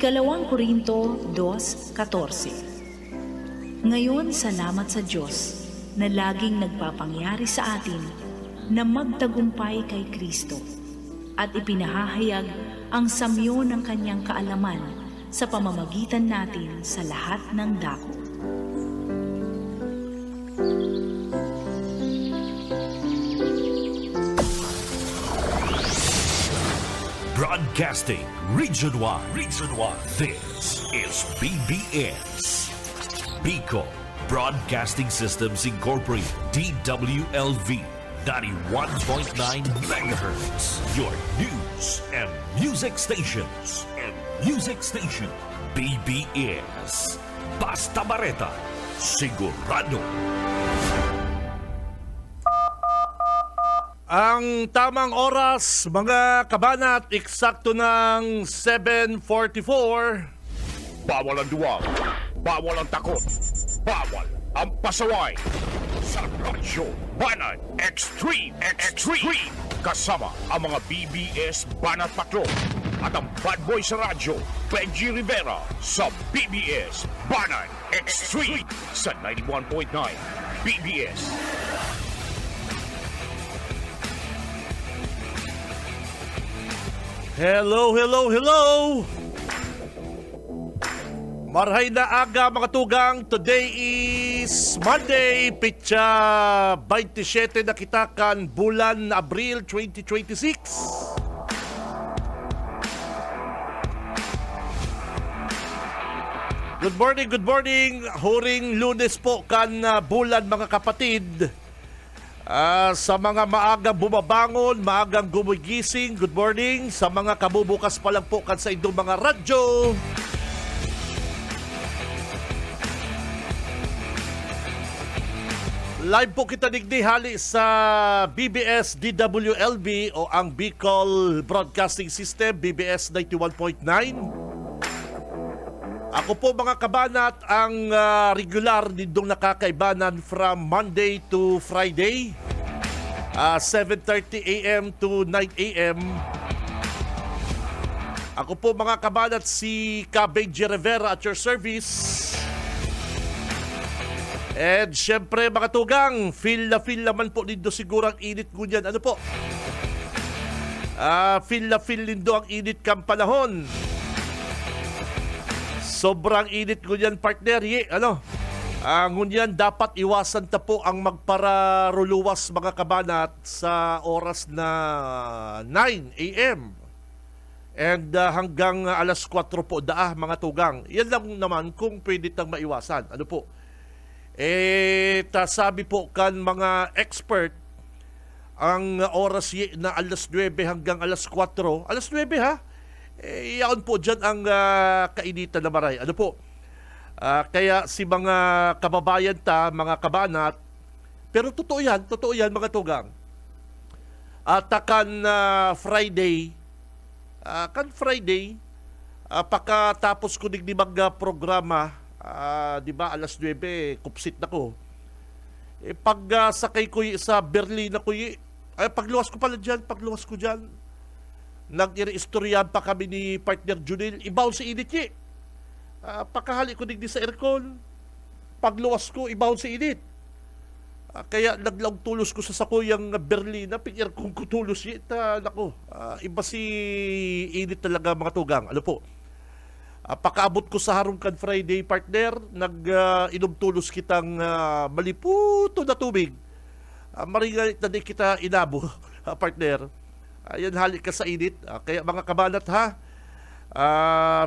Ikalawang Korinto 2:14. Ngayon, salamat sa Diyos na laging nagpapangyari sa atin na magtagumpay kay Kristo at ipinahahayag ang samyo ng kanyang kaalaman sa pamamagitan natin sa lahat ng dako. Broadcasting Region 1. This is BBS. Bicol Broadcasting Systems Incorporated. DWLV 91.9 megahertz. Your news and music stations. BBS. Basta Bareta. Sigurado. Ang tamang oras, mga kabanat, eksakto ng 7:44. Bawal ang duwag, bawal ang takot, bawal ang pasaway. Sa Radyo Banat Extreme. Kasama ang mga BBS Banat Patrol at ang bad boy sa radyo, Benji Rivera sa BBS Banat Extreme sa 91.9 BBS. Hello. Marhay na aga mga tugang. Today is Monday, pitsa 27 na kitakan, bulan Abril 2026. Good morning. Huring Lunes po kan bulan mga kapatid. Sa mga maagang bumabangon, maagang gumigising, good morning. Sa mga kabubukas pa lang po kan sa inyong mga radyo. Live po kita digdihali sa BBS DWLB o ang Bicol Broadcasting System, BBS 91.9. Ako po mga kabanat ang regular nindong nakakaibanan from Monday to Friday, 7:30 a.m. to 9 a.m. Ako po mga kabanat si Benji Rivera at your service. And syempre mga tugang, feel naman po nindo siguro ang init ko dyan. Ano po? Feel nindo ang init kang panahon. Sobrang init ngunyan, partner. Ngunyan, dapat iwasan ta po ang magpararuluwas mga kabanat sa oras na 9 a.m. And hanggang alas 4 po mga tugang. Yan lang naman kung pwede tang maiwasan. Ano po? Sabi po kan mga expert, ang oras na alas 9 hanggang alas 4. Alas 9 ha? Yaon po dyan ang kainitan na maray. Ano po? Kaya si mga kababayan mga kabanat, pero totoo yan mga tugang. Takan Friday, pagkatapos ko digdi programa, di ba alas 9, kupsit na ko. Pag sakay ko sa Berlin ako, pagluwas ko dyan, nag-ireistoryahan pa kami ni partner Junil, ibaw sa init pakahali ko digdi sa aircon, pagluwas ko, ibaw sa init. Kaya naglaog tulos ko sa sakuyang Berlin, ping-aircon ko tulos iba si init talaga mga tugang. Ano po? Pakaabot ko sa Harungkan Friday, partner, inom tulos kitang maliputo na tubig. Maringalit na di kita inabo, partner. Ayan, halik ka sa init. Kaya mga kabanat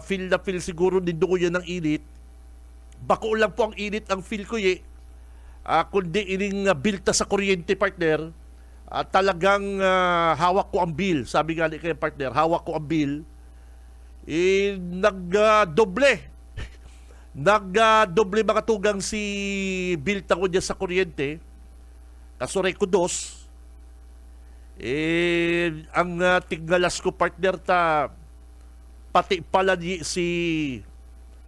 feel siguro din ko yan ng init. Bako lang po ang init ang feel ko kundi ining bilta sa kuryente, partner. Talagang hawak ko ang bill. Sabi nga ni kayo, partner, hawak ko ang bill. Nagdoble. Nagdoble mga tugang si bilta ko dyan sa kuryente. Kasuray ko 2. Ang tignalas ko, partner, pati pala si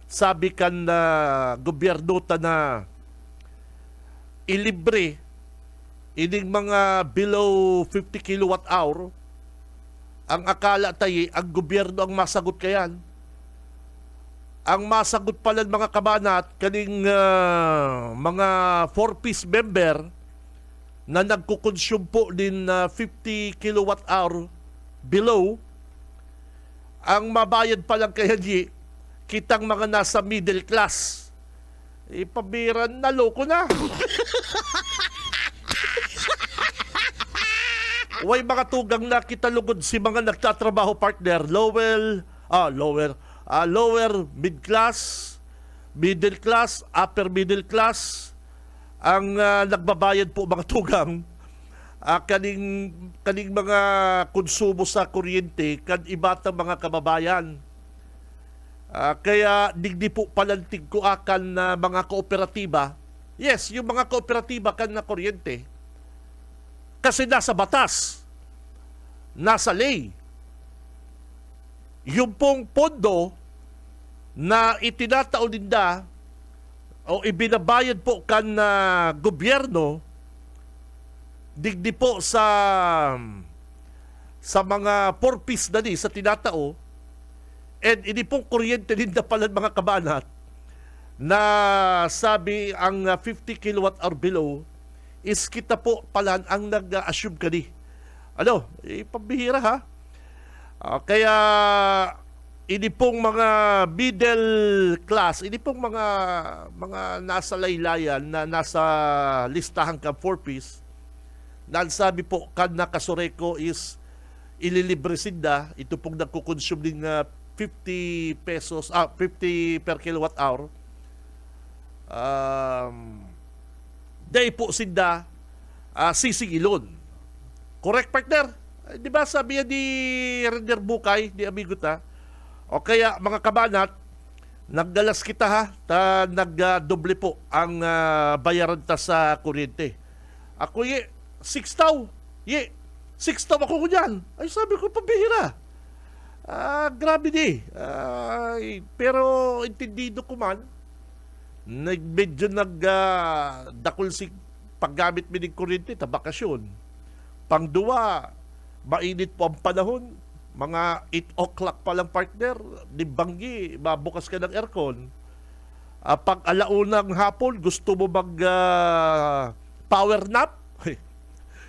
sabi kan na gobyerno na ilibre ining mga below 50 kilowatt hour. Ang akala tayo, ang gobyerno ang masagot kayan. ang masagot pala ng mga kabanat kaning mga 4-piece member na nagkukonsume po din 50 kilowatt hour below, ang mabayad pa lang kaya di kitang mga nasa middle class. Ipabiran na loko na. Way mga tugang na kitalugod si mga nagtatrabaho partner, lower mid class, middle class, upper middle class ang nagbabayad po mga tugang kaning mga konsumo sa kuryente kan ibatang mga kababayan. Kaya digdi po palantig ko akan na mga kooperatiba. Yes, yung mga kooperatiba kan na kuryente. Kasi nasa batas, nasa ley. Yung pong pondo na itinatao ninda o ibinabayad po kan na gobyerno, digdi po sa mga 4-piece na sa tinatao, and ini pong kuryente ninda pala mga kabanat na sabi ang 50 kilowatt hour below is kita po pala ang nag-assume kani. Ano, pambihira ha. Kaya ini pong mga middle class, ini pong mga nasa laylayan na nasa listahan ka 4-piece, na sabi po kan nakasureko is ililibre sinda, ito pong nagkukonsume ng 50 pesos, 50 per kilowatt hour. Day po sinda sisingilon. Correct, partner? Di ba sabi ni Render Bukay, di amigo ta? O kaya mga kabanat, nagdalas kita ha, nagdoble po ang bayaran ta sa kuryente. Ako 6 taw. 6 taw ako kunyan. Ay sabi ko, pabihira. Grabe di. Pero intindido ko man, medyo dakol si paggamit mi ng kuryente ta bakasyon. Pangduwa, mainit po ang panahon. Mga 8 o'clock pa lang partner, di banggi, mabukas ka ng aircon. Pag alaunang hapon, gusto mo mag power nap?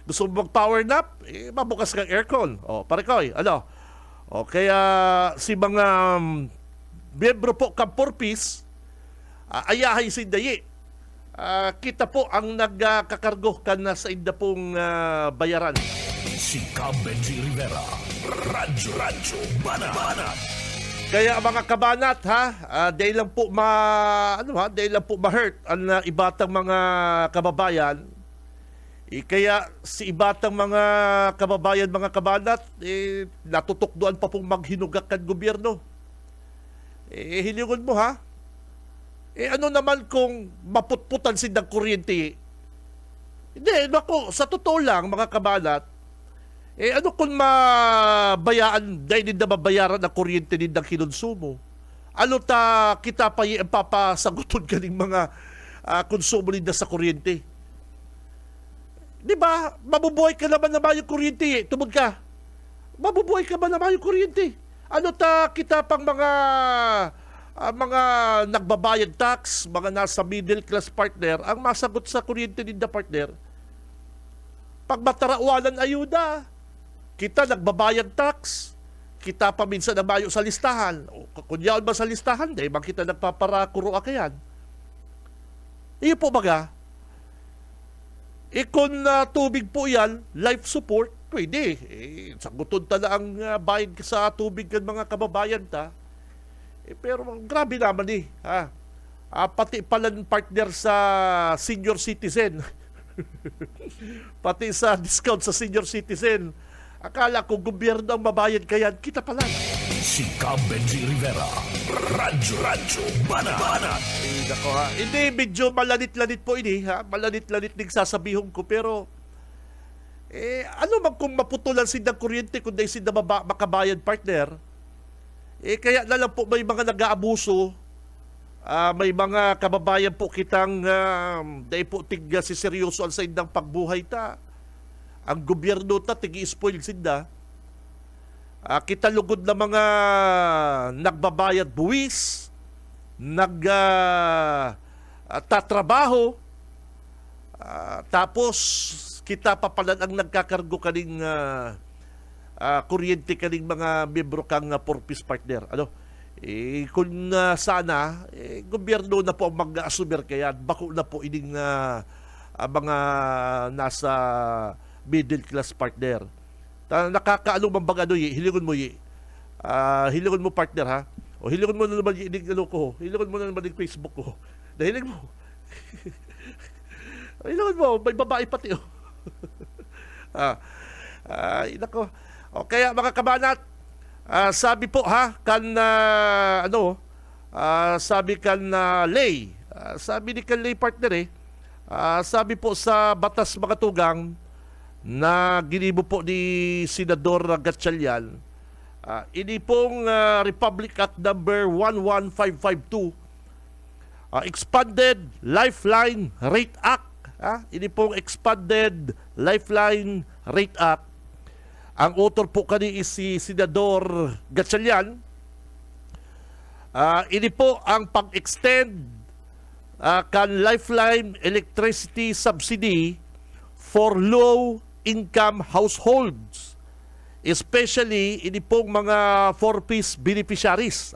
Gusto mo mag power nap? Mabukas ka ng aircon. O, parekoy, ano? O, kaya si mga miyembro po ka 4-piece, ayahay sindayi. Kita po ang nagkakargo ka na sa inda pong bayaran. Si Benji Rivera, Radyo Banat. Kaya mga kabanat ha, dahil lang po ma-hurt ang ibatang mga kababayan. Kaya si ibatang mga kababayan, mga kabanat, natutukduan pa pong maghinugak kan gobyerno. Hilingon mo ha. Ano naman kung maputputan sindang kuryente? Hindi, naku, sa totoo lang mga kabanat, ano kung mabayaan, dahil hindi na mabayaran ang kuryente nindang kinonsumo? Ano ta kita pa papasaguton kaning mga konsumo ninda sa kuryente? Di ba? Mabubuhay ka naman naman yung kuryente. Tumod ka. Mabubuhay ka ba naman yung kuryente? Ano ta kita pang mga nagbabayad tax, mga nasa middle class partner, ang masagot sa kuryente ninda partner? Pag matarauanan ayuda, kita nagbabayad tax, kita pa minsan namayo sa listahan. Kunyaon ba sa listahan? Dahil bang kita nagpaparakuro akayan? Iyo po baga? Kung tubig po yan, life support, pwede. Saguton ta na ang bayad sa tubig ng mga kababayan ta. Pero grabe naman ha? Pati pala partner sa senior citizen. Pati sa discount sa senior citizen. Akala ko gobyerno ang mabayad kaya kita pala. Si Benji Rivera, Radyo Banat. Nako ha. Hindi, medyo malanit-lanit po ini ha. Malanit-lanit din sasabihon ko pero ano man kung maputulan sindang kuryente kung dahil sinda makabayad partner, kaya na lang po may mga nag-aabuso, may mga kababayan po kitang dahil po tigga si seryoso sa indang pagbuhay ta. Ang gobyerno ta tigi-spoil sinda. Kita lugod na mga nagbabayad buwis, tatrabaho, tapos kita pa pala ang nagkakargo kaning kuryente kaning mga membro kang purpose partner. Kung sana, gobyerno na po ang mag-assumer kaya bako na po ining mga nasa middle class partner. Nakakaano man bang hilingon mo hilingon mo partner ha. O hilingon mo na naman ining ko. Hilingon mo na naman yung Facebook ko. Dahilig mo. Hilingon mo, may babae pati inako. O kaya mga kabanat, sabi po ha, sabi kan Lay, sabi ni kan Lay partner sabi po sa batas mga tugang na ginibo po ni Senador Gatchalian, ini pong Republic Act number 11552, Expanded Lifeline Rate Act, ini pong Expanded Lifeline Rate Act. Ang author po kani is si Senador Gatchalian. Ini po ang pag-extend kan Lifeline Electricity Subsidy for low-income households. Especially, ini pong mga 4-piece beneficiaries.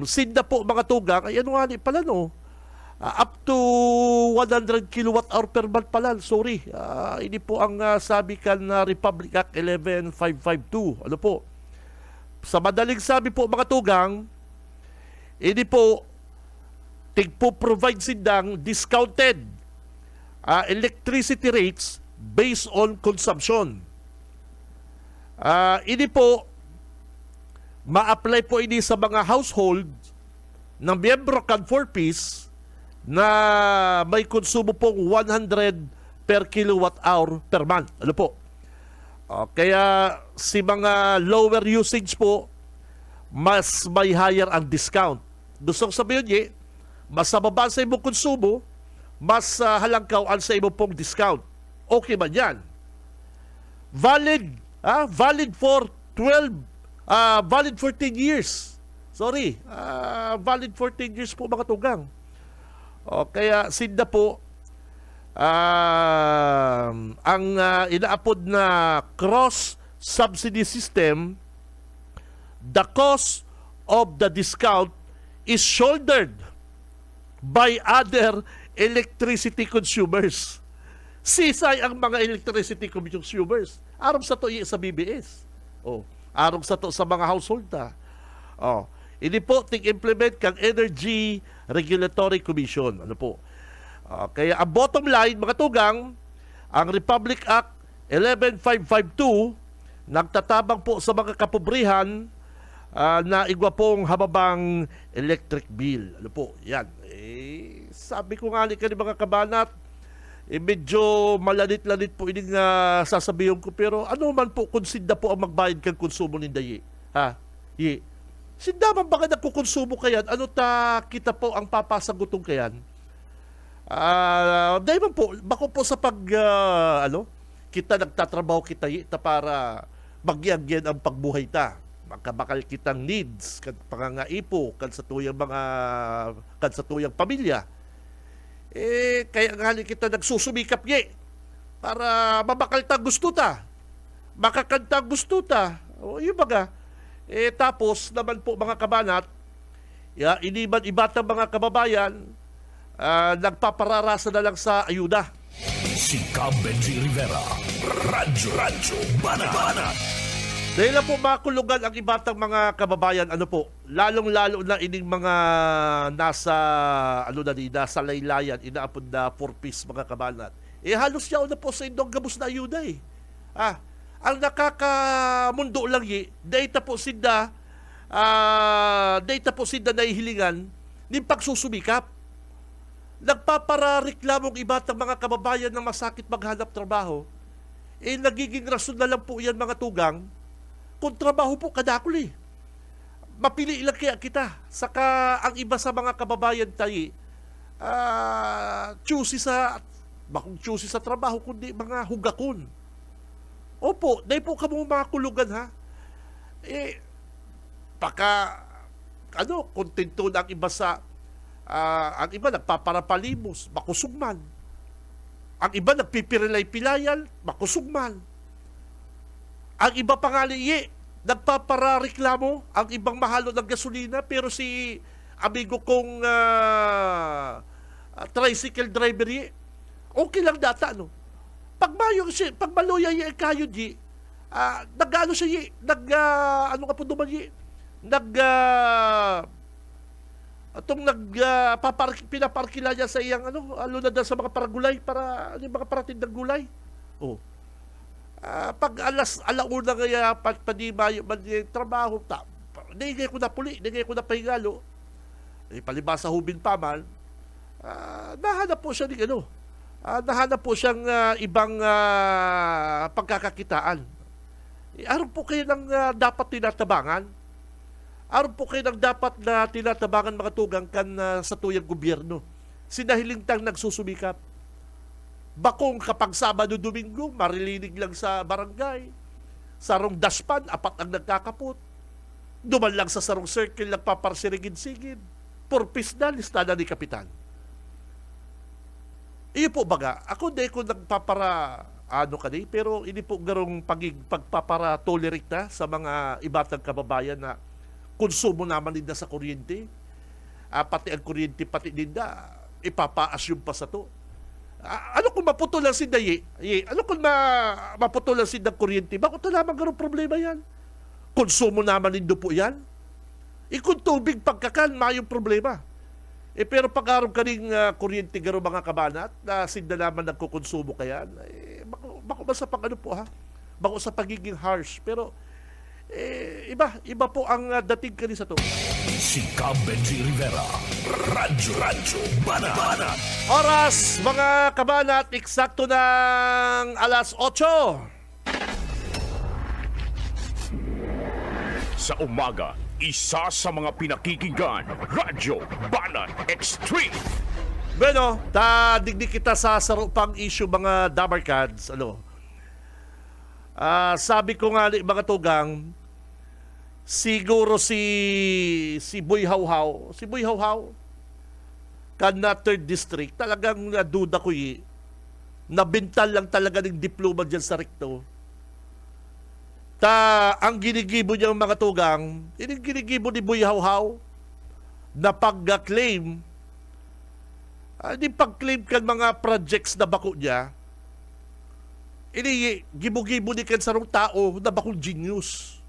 Sinda po mga tugang, ay ano nga pala up to 100 kilowatt-hour per month pala. Sorry. Ini po ang sabi kan Republic Act 11552. Sa madaling sabi po mga tugang, ini po tigpo-provide sindang discounted electricity rates based on consumption. Ini po ma-apply po ini sa mga household ng miyembro kan 4-piece na may konsumo pong 100 per kilowatt-hour per month. Kaya si mga lower usage po, mas may higher ang discount. Gusto kong sabihin mas mababa sa imong konsumo, mas halangkaw ang sa imong pong discount. Okay man yan. Valid for 10 years. Sorry, valid for 10 years po mga tugang. Kaya sinda po ang inaapod na cross-subsidy system, the cost of the discount is shouldered by other electricity consumers. Sisay ang mga electricity consumers. Arong sa to sa BBS. Arong sa to sa mga household Ini po ting-implement kang Energy Regulatory Commission. Kaya ang bottom line, mga tugang, ang Republic Act 11552 nagtatabang po sa mga kapobrihan na igwa pong hababang electric bill. Yan. Sabi ko nga ni mga kabanat, medyo malanit-lanit po ining sasabihin ko, pero ano man po kung sinda po ang magbayad kang konsumo ninda sinda man baka nagkukonsumo kayan, ano ta kita po ang papasagutong kayan? Dahil man po, bako po sa kita nagtatrabaho kita para magyagyan ang pagbuhay ta. Makabakal kitang needs, kan pangangaipo, kan sa tuyang pamilya. Kaya nga kita nagsusumikap para mabakal ta gusto ta. Makakanta gusto ta. Yung baga. Tapos naman po mga kabanat, iniban ibatang mga kababayan, nagpapararasa na lang sa ayuda. Si Benji Rivera, Radyo Banat. Dahil na po makulugan ang ibatang mga kababayan, lalong-lalo na ining mga nasa laylayan, inaapod na 4-piece mga kabanat. Halos yaw na po sa indong gabos na ayuda ang nakakamundo lang data po sinda na ihilingan ng pagsusumikap. Nagpaparereklamong ibatang mga kababayan ng masakit maghanap trabaho. Nagiging rason na lang po yan mga tugang kung trabaho po kadakul mapili lang kaya kita. Saka ang iba sa mga kababayan tayo choosy sa trabaho kundi mga hugakon. Opo, dahil po kamo mga kulugan kontento na ang iba sa ang iba nagpaparapalimos, makusugman. Ang iba nagpipirelay-pilayan, makusugman. Ang iba pa nga nagpaparareklamo ang ibang mahalo ng gasolina, pero si amigo kong tricycle driver okay lang data, no? Pag maluya kayo nag-ano siya ano nga po naman pinaparkila niya sa iyang na dyan sa mga paragulay para yung mga paratindang gulay. Pag alauna kaya padimayo man yung trabaho, ningay ko na puli, ningay ko na pahingalo, palibasa hubin pa man, nahanap po siya nahanap po siyang ibang pagkakakitaan. Aron po kayo ng dapat tinatabangan. Aron po kayo ng dapat na tinatabangan mga tugang sa tuyang gobyerno. Sinahilintang nagsusumikap. Bakong kapag Sabado Domingo, marilinig lang sa barangay. Sarong daspan, 4 ang nagkakapot. Duman lang sa sarong circle, nagpaparsirigid-sigid. Purpose na, listada ni Kapitan. Iyo po baga, ako di ko nagpapara pero hindi po garong pagpapara-tolerate na sa mga ibatang kababayan na konsumo naman nila sa kuryente. Pati ang kuryente, pati nila, ipapa-assume pa sa to. Ano kung maputulan si Daye? Ano kung maputulan si ng kuryente? Bakit naman garong problema yan? Konsumo naman nindo po yan. Kung tubig pagkakan, mayong problema. Pero pag araw kaning kuryente garo mga kabanat, na sinda naman nagkukonsumo kayan, bako ba sa po ha? Bako sa pagiging harsh. Pero iba po ang dating kani sa to. Si Cab Benji Rivera, Radyo Banat. Oras mga kabanat, eksakto ng 8:00. Sa umaga, isa sa mga pinakikinggan, Radyo Banat Extreme. Bueno, digdi kita sa sarupang issue mga Damarkads. Sabi ko nga mga tugang, siguro si Boy Hawhaw, na 3rd District, talagang naduda ko nabintal lang talaga ng diploma dyan sa rekto. Ang ginigibo niyang mga tugang, ginigibo ni Boy Hawhaw na pag-claim, di pag-claim kan mga projects na bako niya, gibo-gibo ni kan sarong tao na bakong genius.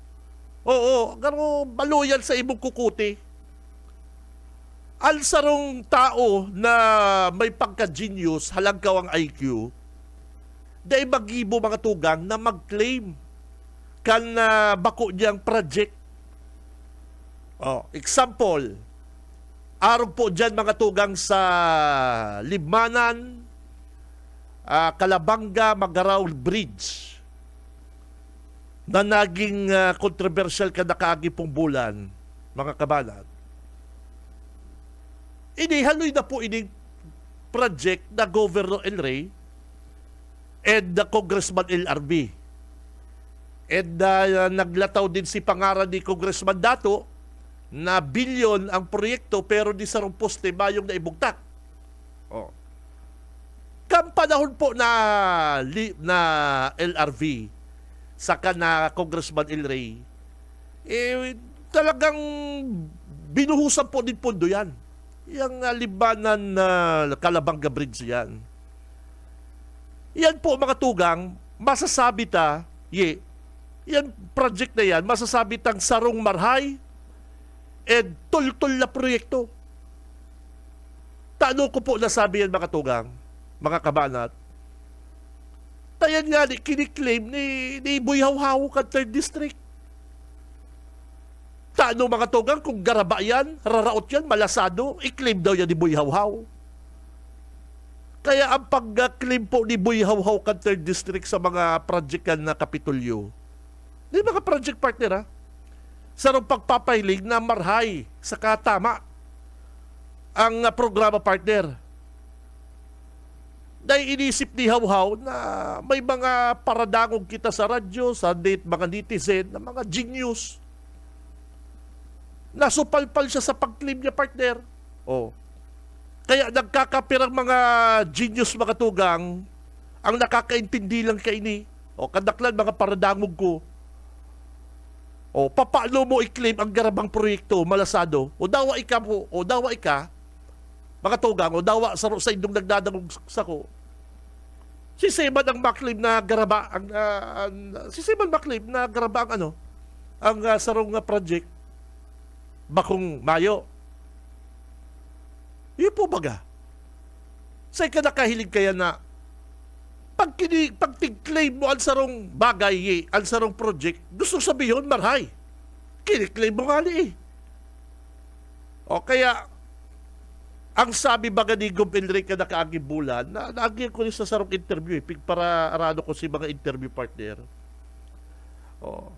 Oo, gano baluyan sa imong kukuti. Al sarong tao na may pagka-genius, halangkaw ang IQ, dahil magibo mga tugang na mag-claim kan bako niyang project. Example, araw po dyan mga tugang sa Libmanan, Calabanga, Magaraw Bridge na naging controversial kaagi pong bulan, mga kabanat. Inihaloy na po ini project na Governor El Rey and the Congressman LRB. And naglataw din si pangaran ni Congressman Dato na bilyon ang proyekto pero di sarong poste mayong naibugtak. Kampanahon po na LRV saka na Congressman El Rey, talagang binuhusan po din pondo yan. Yung Libanan na Calabanga Bridge yan. Yan po mga tugang, masasabi yan project na yan, masasabi tang sarong marhay and tul-tul na proyekto. Tanong ko po nasabi yan mga tugang, mga kabanat. Tayan nga kiniklaim ni Boy Hawhaw ka 3rd District. Tanong mga tugang kung garaba yan, raraot yan, malasado, i-claim daw yan ni Boy Hawhaw. Kaya ang pag-claim po ni Boy Hawhaw ka 3rd District sa mga project na Kapitolyo, di mga project partner sarong pagpapahilig na marhay sa katama ang programa partner. Dahil inisip ni Hawhaw na may mga paradangog kita sa radyo, sa mga netizen, na mga genius. Nasupalpal siya sa pag-claim niya, partner. Oh. Kaya nagkakapirang mga genius mga tugang, ang nakakaintindi lang kay ni. O, kadaklan mga paradangog ko. O, papaano mo i-claim ang garabang proyekto, malasado? O dawa ika po, o dawa ika, mga tugang, o dawa sa indong nagdadangog sa ko. Si Seman ang maklaim na garaba, si Seman maklaim na garaba ang ang sarong project, Bakong Mayo. Yun po baga. Sa'y ka nakahilig kaya na pag tig-claim mo ang sarong bagay, ang sarong project, gusto sabihin, marhay. Kini-claim mo nga ni O kaya, ang sabi baga ni Gob Enrique na kaaging bulan, naagyan ko rin sa sarong interview, para arano ko si mga interview partner. O,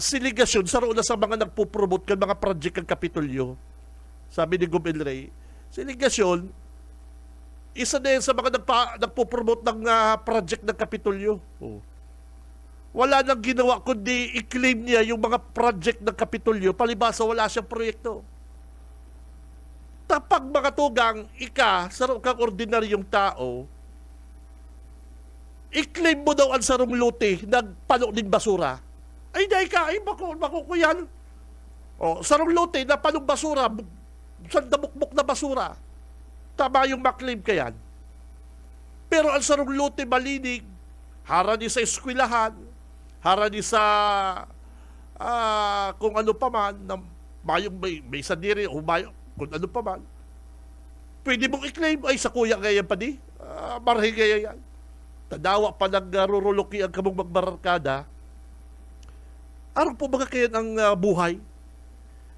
si Ligasyon, saro na sa mga nagpo-promote kan mga project ng Kapitolyo. Sabi ni Gob Enrique, si Ligasyon, isa na yan sa mga nagpo-promote ng project ng Kapitolyo. Oh. Wala nang ginawa kundi i-claim niya yung mga project ng Kapitolyo, palibasa wala siyang proyekto. Tapag mga tugang, sarong kang ordinaryong tao, i-claim mo daw ang sarong lote, nagpano din basura. Ay, dahil ka, bako ko yan. O, sarong lote, na panong basura, sandamukmuk na basura. Tama yung maklaim ka yan. Pero ang sarong lote malinig, harani sa eskwelahan, harani sa kung ano pa man, na may sadiri, o kung ano pa man. Pwede mong i-claim, ay sa kuya kaya pa di, marhi kaya yan. Tadawa pa nag-ruruloki ang kamong magbarkada. Araw po baga kaya ang buhay?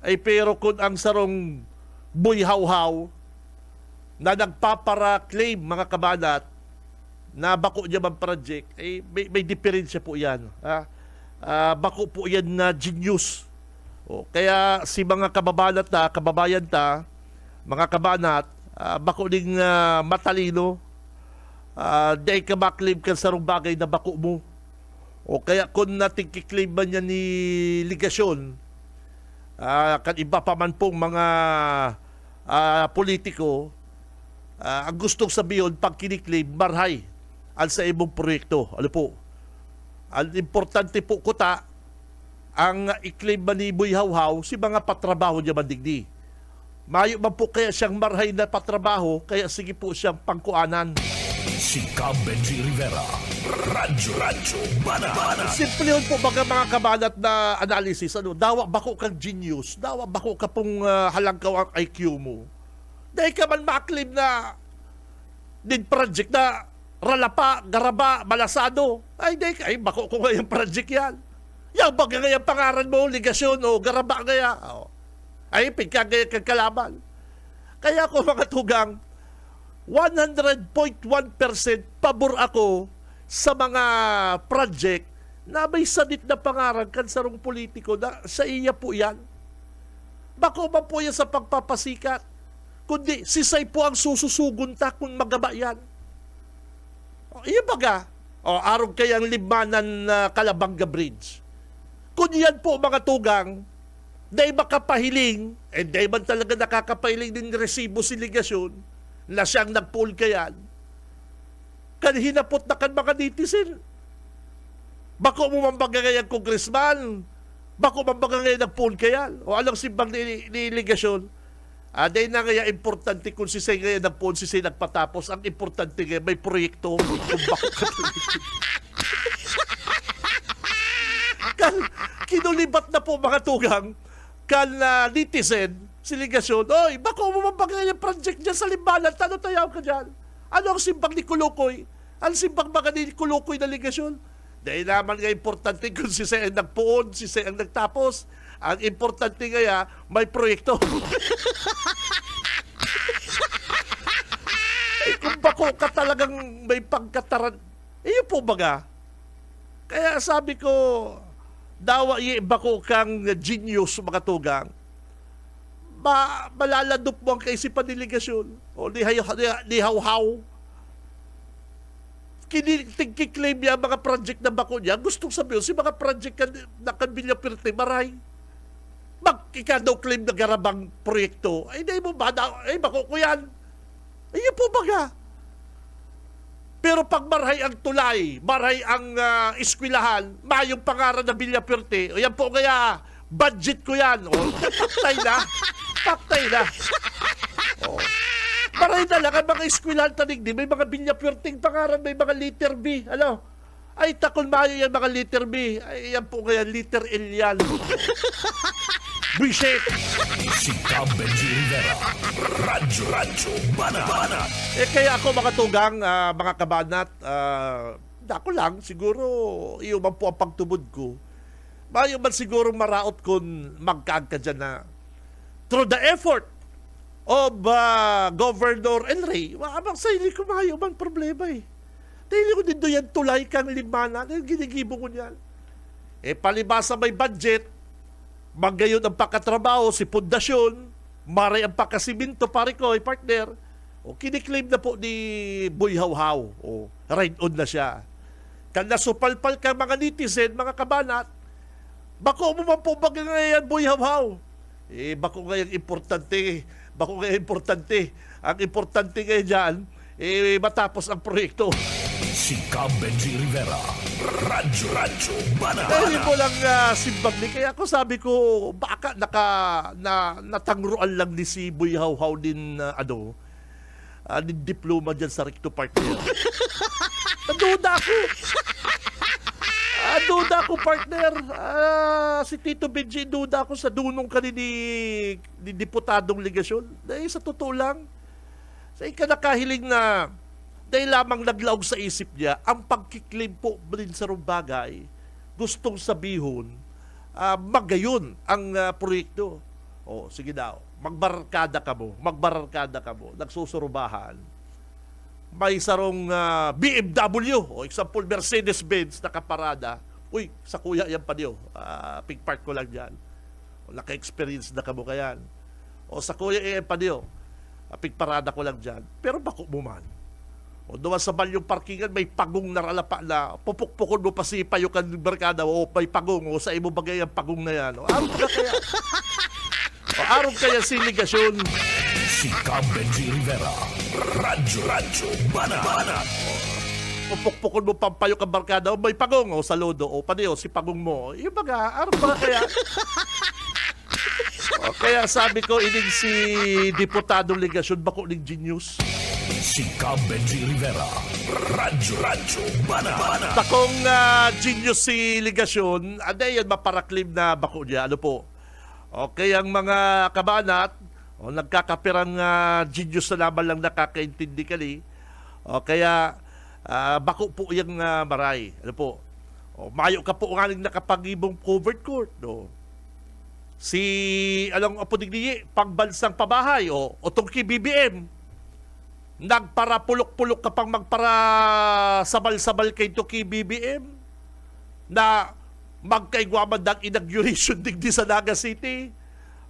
Ay pero kung ang sarong buyhaw-haw, na nagpapara-claim mga kabanat na bako niya man project, eh, may diferensya po yan. Bako po yan na genius. O, kaya si mga kababayan ta, mga kabanat, bako ding matalino, dahil ka maklaim ka sarong bagay na bako mo. O kaya kung natin kiklaim ba niya ni Ligasyon, kan iba pa man pong mga politiko, ang gustong sabihin, pag kiniklaim, marhay al sa imong proyekto. Ano po? Ang importante po kuta, ang i-claim ba ni Buyhaw-haw, si mga patrabaho niya mandigdi. Mayo man po kaya siyang marhay na patrabaho, kaya sige po siyang pangkuanan. Si Cab Benji Rivera, Radyo Banana. Simple yun po baga mga kabanat na analysis. Dawa bako kang genius, dawa bako ka pong halangkaw ang IQ mo. Dahil ka man maklaim na din project na ralapa, garaba, malasado. Ay, bako ko ngayong project yan. Yang baga ngayong pangaran mo, Ligasyon o garaba ngaya. Ay, pagkagaya kang kalaban. Kaya ako mga tugang, 100.1% pabor ako sa mga project na may sanit na pangaran kan sarong politiko na sa iya po yan. Bako man po yan sa pagpapasikat. Kundi sisay po ang sususugon ta kung magaba yan. Iya baga, arog kayang limanan na Calabanga Bridge. Kung yan po mga tugang, dahil makapahiling, dahil man talaga nakakapahiling din resibo si Ligasyon, na siyang nagpool kayan, kan hinapot na kan mga netizen. Bako mo mambagay ang congressman, bako mambagay nagpool kayan, o anong simbang ni Ligasyon, dahil na kaya importante kung si Say kaya nagpool, si Say nagpatapos, ang importante kaya may proyekto kung bako kan kinulibat na po mga tugang kan netizen, si Ligasyon, oy, bako mo mambagay ang project dyan sa Limbanan, tano tayaw ka dyan? Ano ang simbang ni Kulukoy? Ang simbang mga ni Kulukoy na Ligasyon? Dahil naman nga importante kung si Say ang nagpuon, si Say ang nagtapos. Ang importante nga may proyekto. Kung bako ka talagang may pagkataran, yun po baga. Kaya sabi ko, dawa bako kang genius mga tugang, malaladop mo ang kaisipan ni Ligasyon o ni Haw-haw. Kikiklaim niya mga project na bako niya, gustong sabihin, si mga project na Kanbilya Pirte, maray. Ikaw claim na garabang proyekto, ay di mo ba, ay bako ko yan. Ay yun po baga. Pero pag maray ang tulay, maray ang eskwelahan, mayong pangaran na Villaperte, o yan po kaya, budget ko yan. O, paktay na. Paktay na. O, maray na lang ang mga eskwelahan tanig di, may mga Villaperting pangaran, may mga letter B. Ano? Ay, takol mayo yan mga letter B. Ay, yan po kaya, letter L yan. Buisit. Si Cab Benji Rivera. Radyo Banat. Kaya ako mga tugang, mga kabanat, ako lang, siguro, iyo man po ang pagtubod ko. Mayo man siguro maraot kung magkaag ka dyan na through the effort of Governor Enri, maabang sa hindi ko mayo man problema eh. Dahil ko din doon yan tulay kang limana, dahil ginigibo ko niyan. Palibasa may budget, magayon ang pagkatrabaho, si pundasyon, maray ang pagkasiminto, pare ko, partner. O, kiniklaim na po ni Boy Hawhaw. O, ride on na siya. Kan nasupalpal ka mga netizen, mga kabanat, bako mo man po ba ngayon, Boy Hawhaw? Bako ngayon importante. Bako ngayon importante. Ang importante ngayon dyan, matapos ang proyekto. Si Cab Benji Rivera. Radyo Banat. Dahil ko lang simbang ni. Kaya ako sabi ko, baka natangruan lang ni si Boy Hawhaw din, din diploma dyan sa recto partner. Naduda ako, partner. Si Tito Benji, duda ako sa dunong ni Diputadong Ligasyon. Dahil sa totoo lang, sa ikanakahiling na dahil lamang naglaog sa isip niya, ang pagkiklim po din sa rumbagay, gustong sabihon, magayon ang proyekto. O, sige daw, magbarkada ka mo, nagsusurubahan. May sarong BMW, o example, Mercedes-Benz na kaparada. Uy, sa kuya yan pa niyo, pig part ko lang dyan. O, naka-experience na ka mo kayan. O sa kuya yan pa niyo, pig parada ko lang dyan. Pero bako mo man. O doon sa balyong parkingan, may pagong naralapa na pupukpukon mo pa si payukan ng barkada o may pagong o sa imo bagay ang pagong na yan. O araw ka kaya? O araw kaya si ligasyon? Si Cab Benji Rivera. Radyo Banat. Pupukpukon mo pa payukan barkada o may pagong o sa lodo o paniyo si pagong mo. Yung baga, araw ka kaya? O kaya sabi ko, ining si Diputadong Ligasyon, bako ng genius. Si Cab Benji Rivera. Radyo Banat. Takong genius si Ligasyon, yan maparaklim na bako niya. Ano po? Okay, ang mga kabanat, nagkakapirang genius na naman lang nakakaintindi kali. O kaya, bako po yung maray. Ano po? O, mayo ka po nga nakapag-ibong covered court. No? Si, alang apunig niya, pagbansang pabahay, o tungki BBM, nagparapulok-pulok ka pang magpara sabal-sabal kay Tuki BBM na magkaigwaman ng inauguration digdi sa Naga City.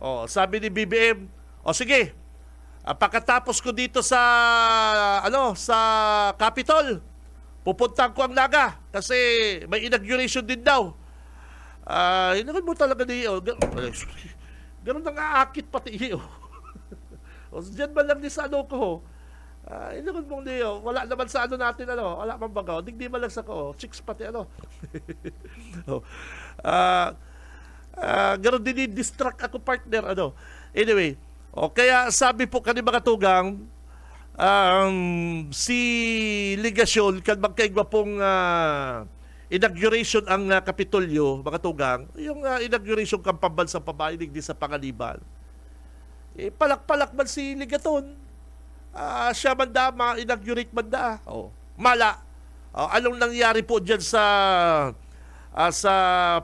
O, sabi ni BBM, o sige, pagkatapos ko dito sa sa Capitol, pupuntahan ko ang Naga kasi may inauguration din daw. Hinagod mo talaga niyo. Ganun nang aakit pati iyo. O, dyan ba lang ni sa ko? Inagod mong niyo, wala naman sa natin, wala man baga, digdi man lang sa ko, chicks pati, gano'n din distract ako, partner, Anyway, kaya sabi po kanina mga tugang, si Ligasyon, kan magkaigwa pong inauguration ang Kapitolyo, mga tugang, yung inauguration kang pambansang pabahay, digdi sa Pangaliban, palak-palak man si Ligaton. Siya manda, ma-inaugurate manda. Mala. Anong nangyari po dyan sa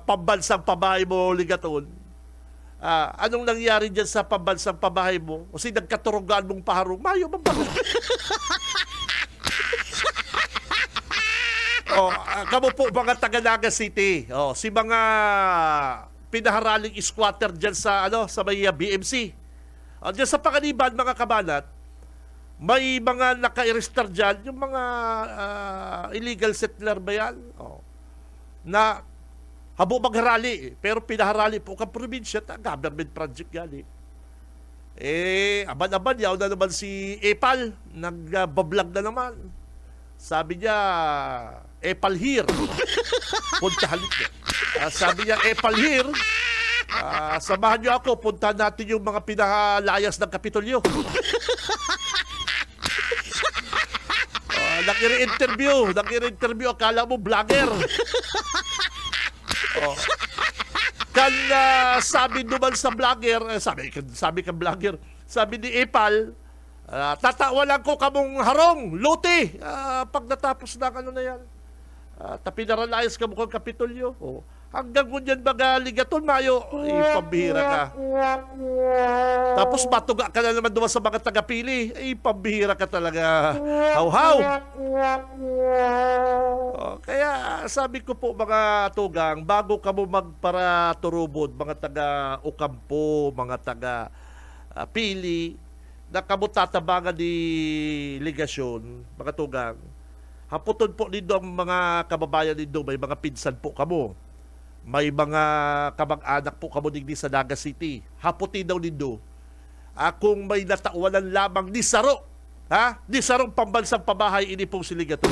pambansang pabahay mo, Ligaton? Anong nangyari dyan sa pambansang pabahay mo? O si nagkaturugan mong paharong, mayo man ba? Kamo po mga taga Naga City. Si mga pinaharaling squatter dyan sa, sa may BMC. Dyan sa Pangaliban, mga kabanat, may mga naka-register dyan, yung mga illegal settler ba yan? Na habo magharali. Pero pinaharali po ka probinsya, government project gali. Aban-aban, yaw na naman si Epal, nagbablog na naman. Sabi niya, Epal here. Puntahan niyo. Sabi niya, Epal here. Samahan niyo ako, puntahan natin yung mga pinahalayas ng Kapitolyo. Nag-interview, akala mo vlogger. Sabi naman sa vlogger, sabi ka vlogger, sabi ni Epal, tatawa lang ko kamong harong, luti, pag natapos na ano na yan. Pinaralayas ka mo kong Kapitolyo. Hanggang kunyan baga ligaton, Mayo, pambihira ka. Tapos matuga ka na naman doon sa mga tagapili, pambihira ka talaga. Haw-haw! Kaya sabi ko po mga tugang, bago ka mo magparaturubod, mga taga-ukampo, mga taga-pili, na kamo tatabangan ni ligasyon, mga tugang, haputon po nindo ang mga kababayan nindo, may mga pinsan po kamo. May mga kamag-anak po kamo digdi sa Naga City. Haputin daw nindo. Kung may natauwanan lamang ni Saro, ni Sarong pambansang pabahay, ini pong siligato.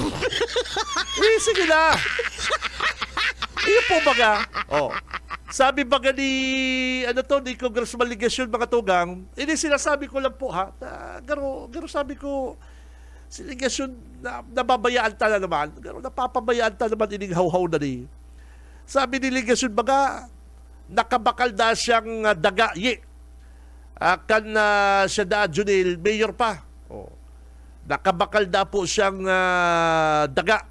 Sige na. Iyo po baga. Sabi baga ni Congressman Ligasyon, mga tugang, ini sinasabi ko lang po garo sabi ko, si Ligasyon, nababayaan ta na naman. Garo napapabayaan ta naman ining haw-haw na ni. Sabi ni Ligasyon baga, nakabakal na siyang daga. Siya da Junil, mayor pa. Nakabakal na po siyang daga.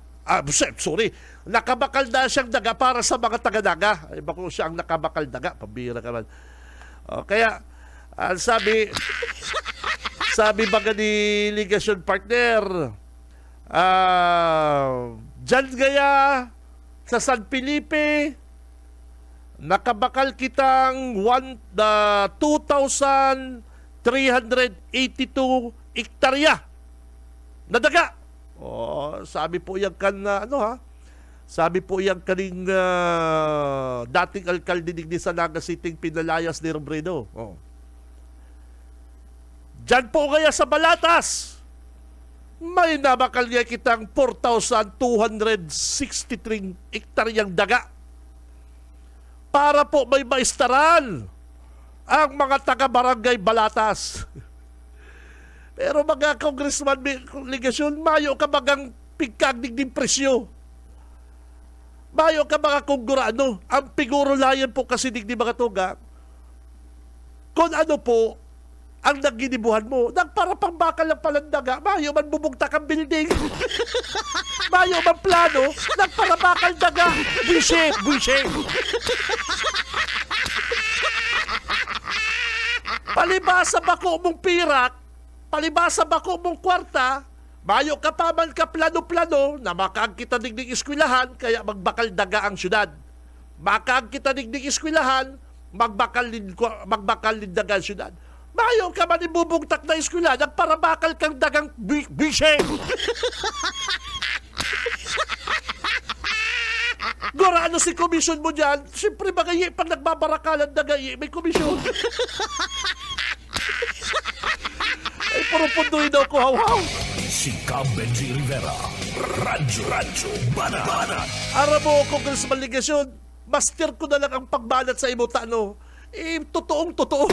Nakabakal na siyang daga para sa mga taga-daga. Bako siya ang nakabakal daga. Pambira ka man. Kaya, sabi baga ni Ligasyon partner, dyan gaya, sa San Felipe, nakabakal kitang 2,382 hektarya na daga. Sabi po yan sabi po yan kaning dating alkalde digdi sa Naga City, pinalayas ni Robredo. Diyan po kaya sa Balatas, may nabakal niya kitang 4,263 hektaryang daga para po may maistaran ang mga taga-barangay Balatas. Pero mga Congressman Ligasyon, mayo ka bagang pigkagdig din presyo. Mayo ka mga konggurano. Ang pigurulayan po kasi digdi mga tuga, kung ano po ang naginibuhan mo, nagparapang bakal ng palandaga, mayo man bubugtak ang building. Mayo man plano, nagparabakal daga. Buishe. Palibasa bako mong pirak, palibasa bako mong kwarta, mayo ka pa man ka plano-plano, na makaag kita digdig iskwilahan, kaya magbakal daga ang syudad. Makaag kita digdig iskwilahan, magbakal din daga ang syudad. Mayo ka man ibubugtak na eskwela, nagparabakal kang dagang bishe. Gora, si komisyon mo dyan? Siyempre magayi, pag nagbabarakalan dagayi, may komisyon. Ay, purupunduhin daw ko, haw-haw. Si Benji Rivera, Radyo Banat. Ara mo, Congressman Ligasyon, master ko na lang ang pagbanat sa imuta, totoong-totoo.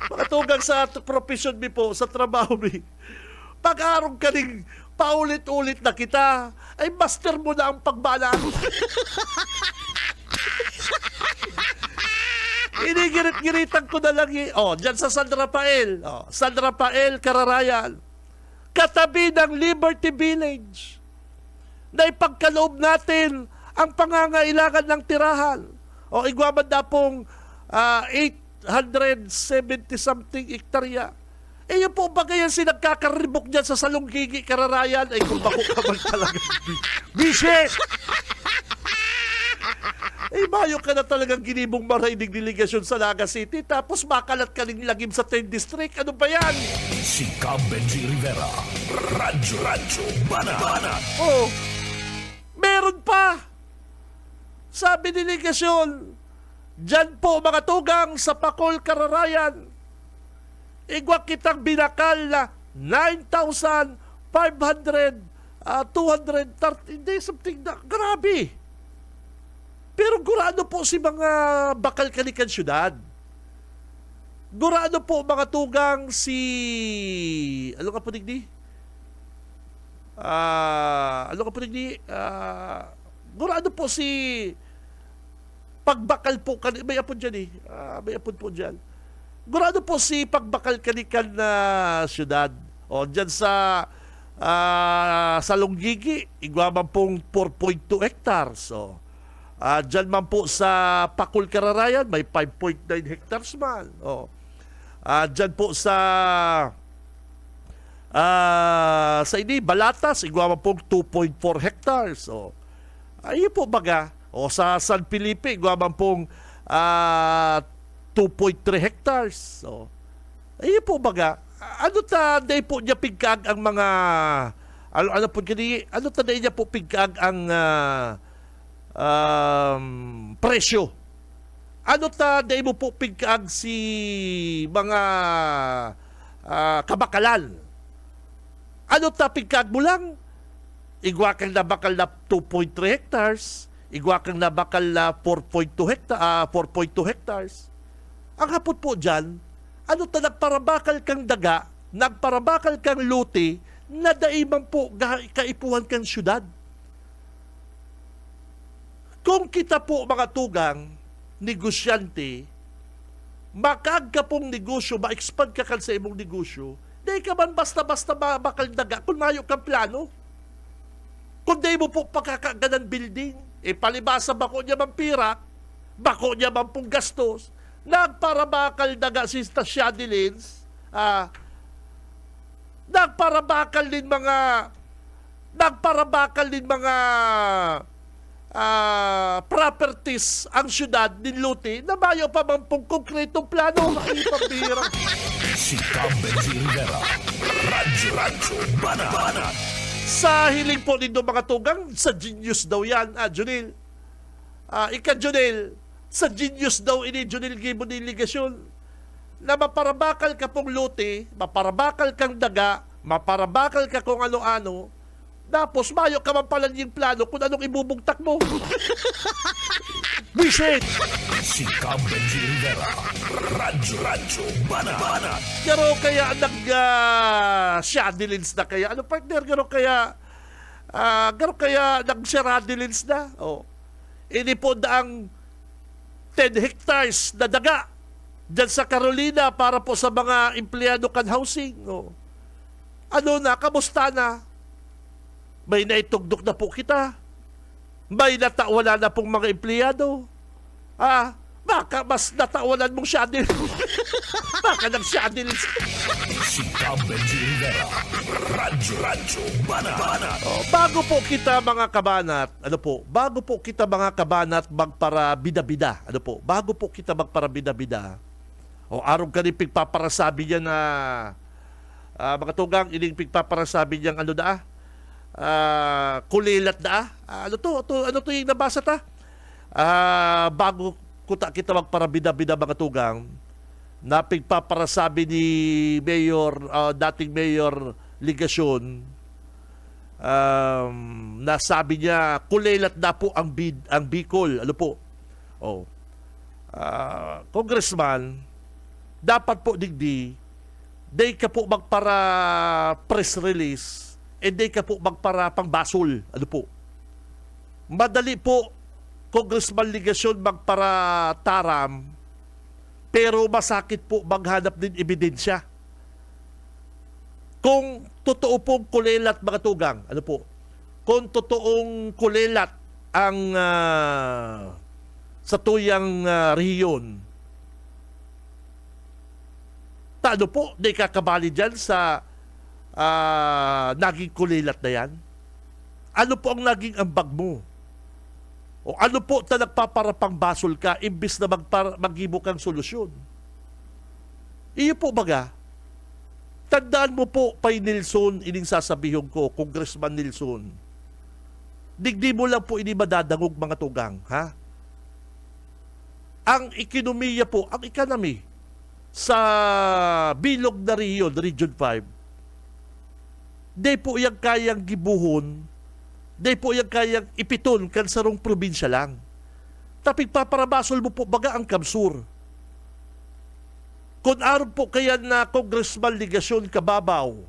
Mga tugang sa profession mi po, sa trabaho mi, pag-arong ka rin, paulit-ulit na kita, ay master mo na ang pagbanat. Inigirit-giritan ko na lang dyan sa San Rafael. San Rafael, Cararayan. Katabi ng Liberty Village. Na ipagkaloob natin ang pangangailangan ng tirahan. Igwaman na pong 870-something hektarya. Yun po ba kaya sinagkakaribok dyan sa Salonggigi, Cararayan? Kung bako ka man talaga. Bishe! Mayo ka na talagang ginibong marainig delegasyon sa Naga City, tapos makalat ka rin lagim sa 10th District. Ano ba yan? Si Cam Benji Rivera. Radyo Banat. Oh, meron pa. Sabi delegasyon, dyan po mga tugang sa Pacol, Kararayan. Igwa kitang binakal na 9,500, 230 days, something na. Grabe. Pero gurado po si mga bakal kanikan syudad. Gurado po mga tugang si... Ano ka po digdi? Gurado po si... Pagbakal po kan... May apon dyan eh. May apon po dyan. Gurado po si pagbakal kanikan na syudad. O, dyan sa... sa Longgigi, igwaman pong 4.2 hectares. O, dyan man po sa Pacol, Kararayan, may 5.9 hectares man. O, dyan po sa Balatas, igwaman pong 2.4 hectares. O, ayun po baga. O sa San Felipe, igwaman pong 2.3 hectares. O, ayun po baga. Ano ta day po niya pigkag ang mga ano po kini ano ta day niya po pigkag ang presyo. Ano ta day mo po pigkag si mga kabakalan. Ano ta pigkag mo lang? Igwa kang nabakal na 2.3 hectares, igwa kang nabakal na 4.2 hectares. Ang hapot po diyan, ano ta nagparabakal kang daga, nagparabakal kang luti, na daiman po kaipuhan kang syudad. Kung kita po mga tugang, negosyante, makag ka pong negosyo, ma-expand ka kan sa imong negosyo, di ka man basta-basta bakal daga kung mayo kang plano. Kung di mo po pagkakaganan building, palibasa bako niya man pirak, bako niya man pong gastos, nagparabakal daga si Stasyadilins, nagparabakal din mga properties ang syudad din Luti na mayo pa man pong konkretong plano. Makipambira. Si Cam Benji Rivera. Radyo Banat. Sa hiling po nito mga tugang, sa genius daw yan, Junil. Junil, sa genius daw ini Junil Gibo ni Ligasyon na maparabakal ka pong luti, maparabakal kang daga, maparabakal ka kung ano-ano, tapos mayo ka man pala yung plano kung anong ibubugtak mo. Visit! Si Cam Benji Rivera. Radyo Banat. Garo kaya nag-shadilins na kaya? Ano partner? Garo kaya nag-shadilins na? Oh. Ini po daang 10 hectares na daga dyan sa Carolina para po sa mga empleyado kan housing. Oh. Ano na? Kamusta na? May naitugdok na po kita. May natawala na pong mga empleyado. Baka mas natawalan mong shadil. Baka nag-shadil. Si Cam Benji Rivera. Radyo Banat. Bago po kita mga kabanat, magpara bida-bida. Bago po kita magpara bida-bida. Araw ka rin pigpaparasabi niya na mga tugang, ining pigpaparasabi niyang kulilat na. Ano to yung nabasa ta? Bago kita magparabida-bida mga tugang, na pigpaparasabi ni dating Mayor Ligasyon, na sabi niya, kulilat na po ang Bicol. Congressman, dapat po digdi, day ka po magpara press release, day ka po magpara pangbasol. Madali po, Congressman Ligasyon magpara taram, pero masakit po maghanap din ebidensya. Kung totoo pong kulelat mga tugang, kung totoong kulelat ang sa tuyang rehiyon, di kakabali dyan sa naging kulelat na yan? Ano po ang naging ambag mo? O ano po na nagpaparapang basol ka imbis na maghibo kang solusyon? Iyo po baga, tandaan mo po, Pay Nilson, ining sasabihin ko, Congressman Nilson, digdi mo lang po ini madadangog mga tugang, ha? Ang ekonomiya po, ang economy sa bilog na Region 5, di po yung kayang gibuhon, di po yung kayang ipiton kan sarong probinsya lang. Tapig paparabasol mo po baga ang Kamsur. Kung aron po kaya na Congressman Ligasyon Kababaw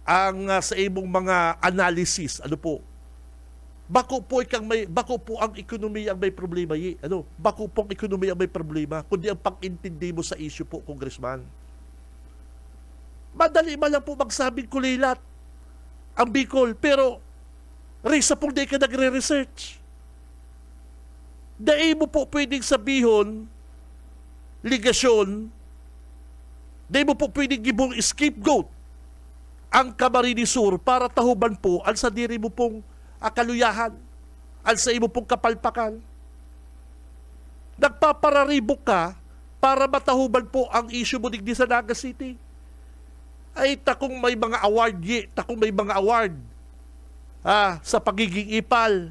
ang sa imong mga analysis, ano po, bako po ang ekonomiya ang may problema bako po ang ekonomiya ang may problema, kundi ang pag-intindi mo sa issue po, Congressman. Madali man lang po magsabing kulilat ang Bicol, pero risa pong di ka nagre-research. Dahil mo po pwedeng sabihon, Ligasyon, dahil mo po pwedeng gibong scapegoat ang Camarines Sur para tahuban po ang sa diri mo pong akaluyahan, ang sa imo pong kapalpakan. Nagpapararibok ka para matahuban po ang issue mo digdi sa Naga City. Ay takong may mga award sa pagiging ipal,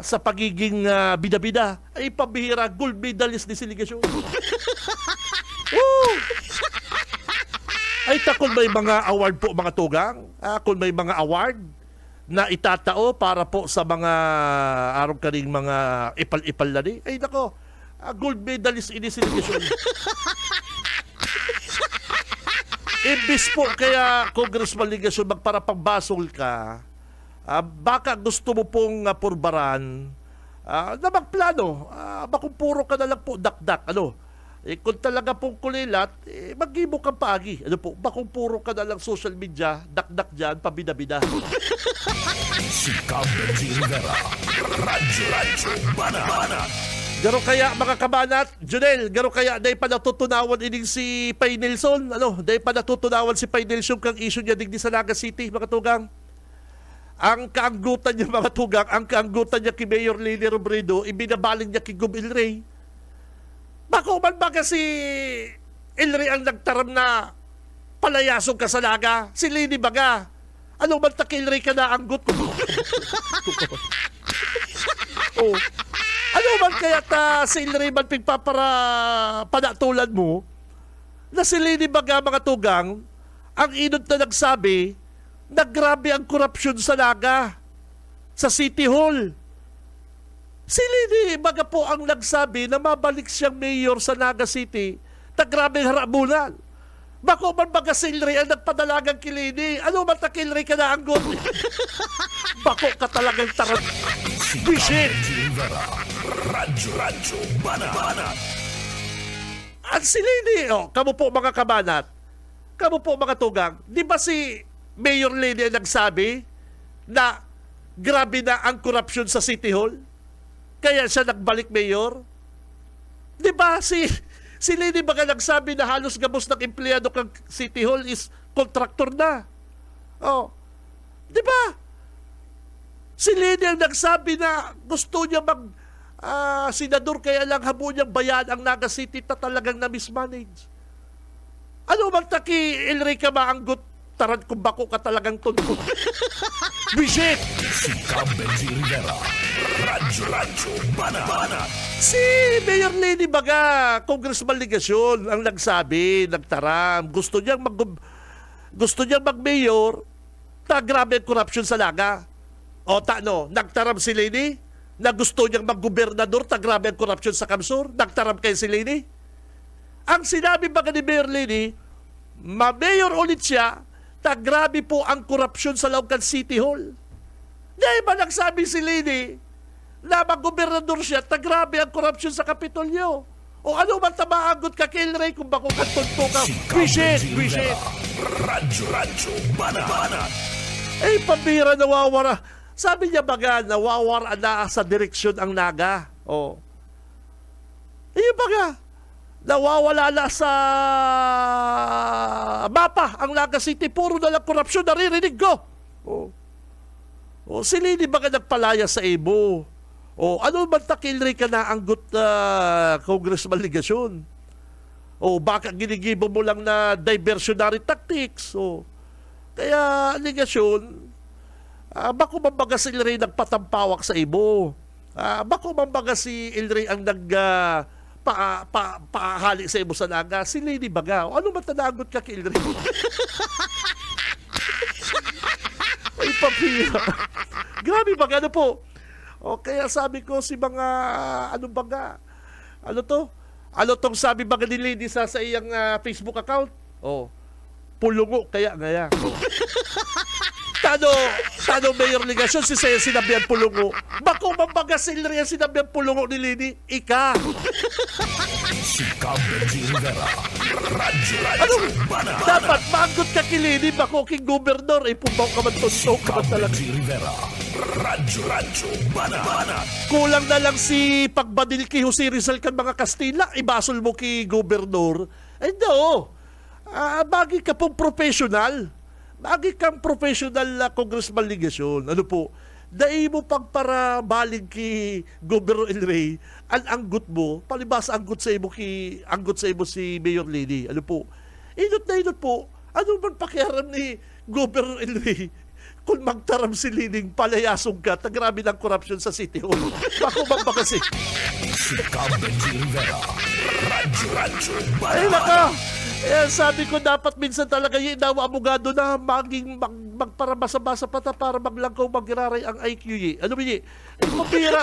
sa pagiging bida-bida, ay pabihira, gold medalist ni Siligasyon. Ay takong may mga award po mga tugang, kung may mga award na itatao para po sa mga araw kaning mga ipal-ipal na ni, ay nako, gold medalist ini Siligasyon. Imbis po kaya, Congressman Ligasyon, magparapagbasol ka, baka gusto mo pong purbaran na magplano, bakong puro ka na lang po dakdak, kung talaga pong kulilat, mag-ibo kang paagi, bakong puro ka na lang social media, dakdak dyan, pabida-bida. Si Cab Benji Rivera, Radyo Banat. Garo kaya mga kabanat, Junel, garo kaya dahil pa natutunawan ining si Pay Nilson, dahil pa natutunawan si Pay Nilson kang issue niya digdi sa Naga City, mga tugang. Ang kaanggutan niya, mga tugang, ang kaanggutan niya kay Mayor Leni Robredo, ibinabaling niya kay Gub Ilray. Bako man ba kasi Ilray ang nagtaram na palayasong ka sa Naga? Si Leni baga? Ano man ta kay Ilray ka na anggut ko? Oh. Ano man kaya si Ilray man pigpapara panatulan mo na si Leni baga, mga tugang, ang inod na nagsabi na grabe ang korupsyon sa Naga, sa City Hall. Si Leni baga po ang nagsabi na mabalik siyang mayor sa Naga City na grabe ang haramunan. Bako man baga si Ilray ang nagpadalagang kay Leni? Ano man ta kay Ilray ka na anggot? Bako ka talagang tarat. Si Cab Bisit! Benji Rivera, Radyo Banat. At si Leni, kamo po mga kabanat, kamo po mga tugang, di ba si Mayor Leni ang nagsabi na grabe na ang korupsyon sa City Hall? Kaya siya nagbalik mayor? Di ba si Leni baga nagsabi na halos gabos ng empleyado kang City Hall is contractor na? Di ba? Si Leni ang nagsabi na gusto niya senador, kaya lang habo niyang bayan ang Naga City na talagang na-mismanage. Ano man taki Ilray ka maanggot, taran kung bako ka talagang tunto. Bisit! Si Cab Benji Rivera, Radyo Banat. Si Mayor Leni baga, Congressman Ligasyon, ang nagsabi, nagtaram, gusto niyang mag-mayor, na grabe ang korupsyon sa Naga. Nagtaram si Leni, na gusto niyang mag-gobernador, na grabe ang korupsyon sa Kamsur, nagtaram kay si Leni. Ang sinabi baga ni Mayor Leni, ma-mayor ulit siya, na grabe po ang korupsyon sa Laucan City Hall. Dahil ba nagsabi si Leni na mag-gobernador siya, na grabe ang korupsyon sa Kapitolyo? O ano man tamaagot ka kay Ilray kung bako kantonto ka? Si Cab Benji Visit! Rivera, Radyo Banat. Pambira, nawawara. Sabi niya baga, nawawara na sa direksyon ang Naga. Baga, nawawala na sa mapa ang Naga City. Puro na lang korupsyon, naririnig ko. Si Leni baga nagpalaya sa imo. O ano man takilri ka na anggot congressman ligasyon? O baka ginigibo mo lang na diversionary tactics? O kaya ligasyon, bako mambaga si Ilray nagpatampawak sa ibo? Bako mambaga si Ilray ang paahali sa ibo sa naga? Si Lady Baga. O ano man tanagot ka kay Ilray? Ay, papira. Grabe baga ano po. O kaya sabi ko si mga ano baga? Ano to? Ano tong sabi baga ni Lady sa iyang Facebook account? O, pulungo kaya ngaya. Tano Mayor Ligasyon si Saya sinabihan pulungo. Bako mambaga si Ilray ang sinabihan pulungo ni Lady? Ika. Si Cam Benji Rivera. Radyo Ano? Banat. Dapat maanggot ka kay Lady bako king gobernador. Pumaw ka man tontong ka Cam man talaga. Benji Rivera. Radyo Banat. Kulang na lang si pagbadil kay Jose Rizal kan mga Kastila, ibasol mo kay gobernador. Ay no. Bagi ka pong professional. Bagi kang professional na congressman ligasyon. Ano po? Dahil mo pag para baling kay Gobernador Ilray, ang anggot mo, palibasa anggot sa imo si Mayor Lady. Ano po? Inot po. Ano man pakiaram ni Gobernador Ilray kung magtaram si Lining palayasong ka, grabe ng corruption sa City Hall. Bako bang kasi? Si Cam Benji Rivera. Radyo Ay, Banat. naka! Eh, sabi ko dapat minsan talaga yung dawa abogado na magparabasa-basa pata para maglangkaw magiraray ang IQ yi. Ano ba yi? Eh, mapira.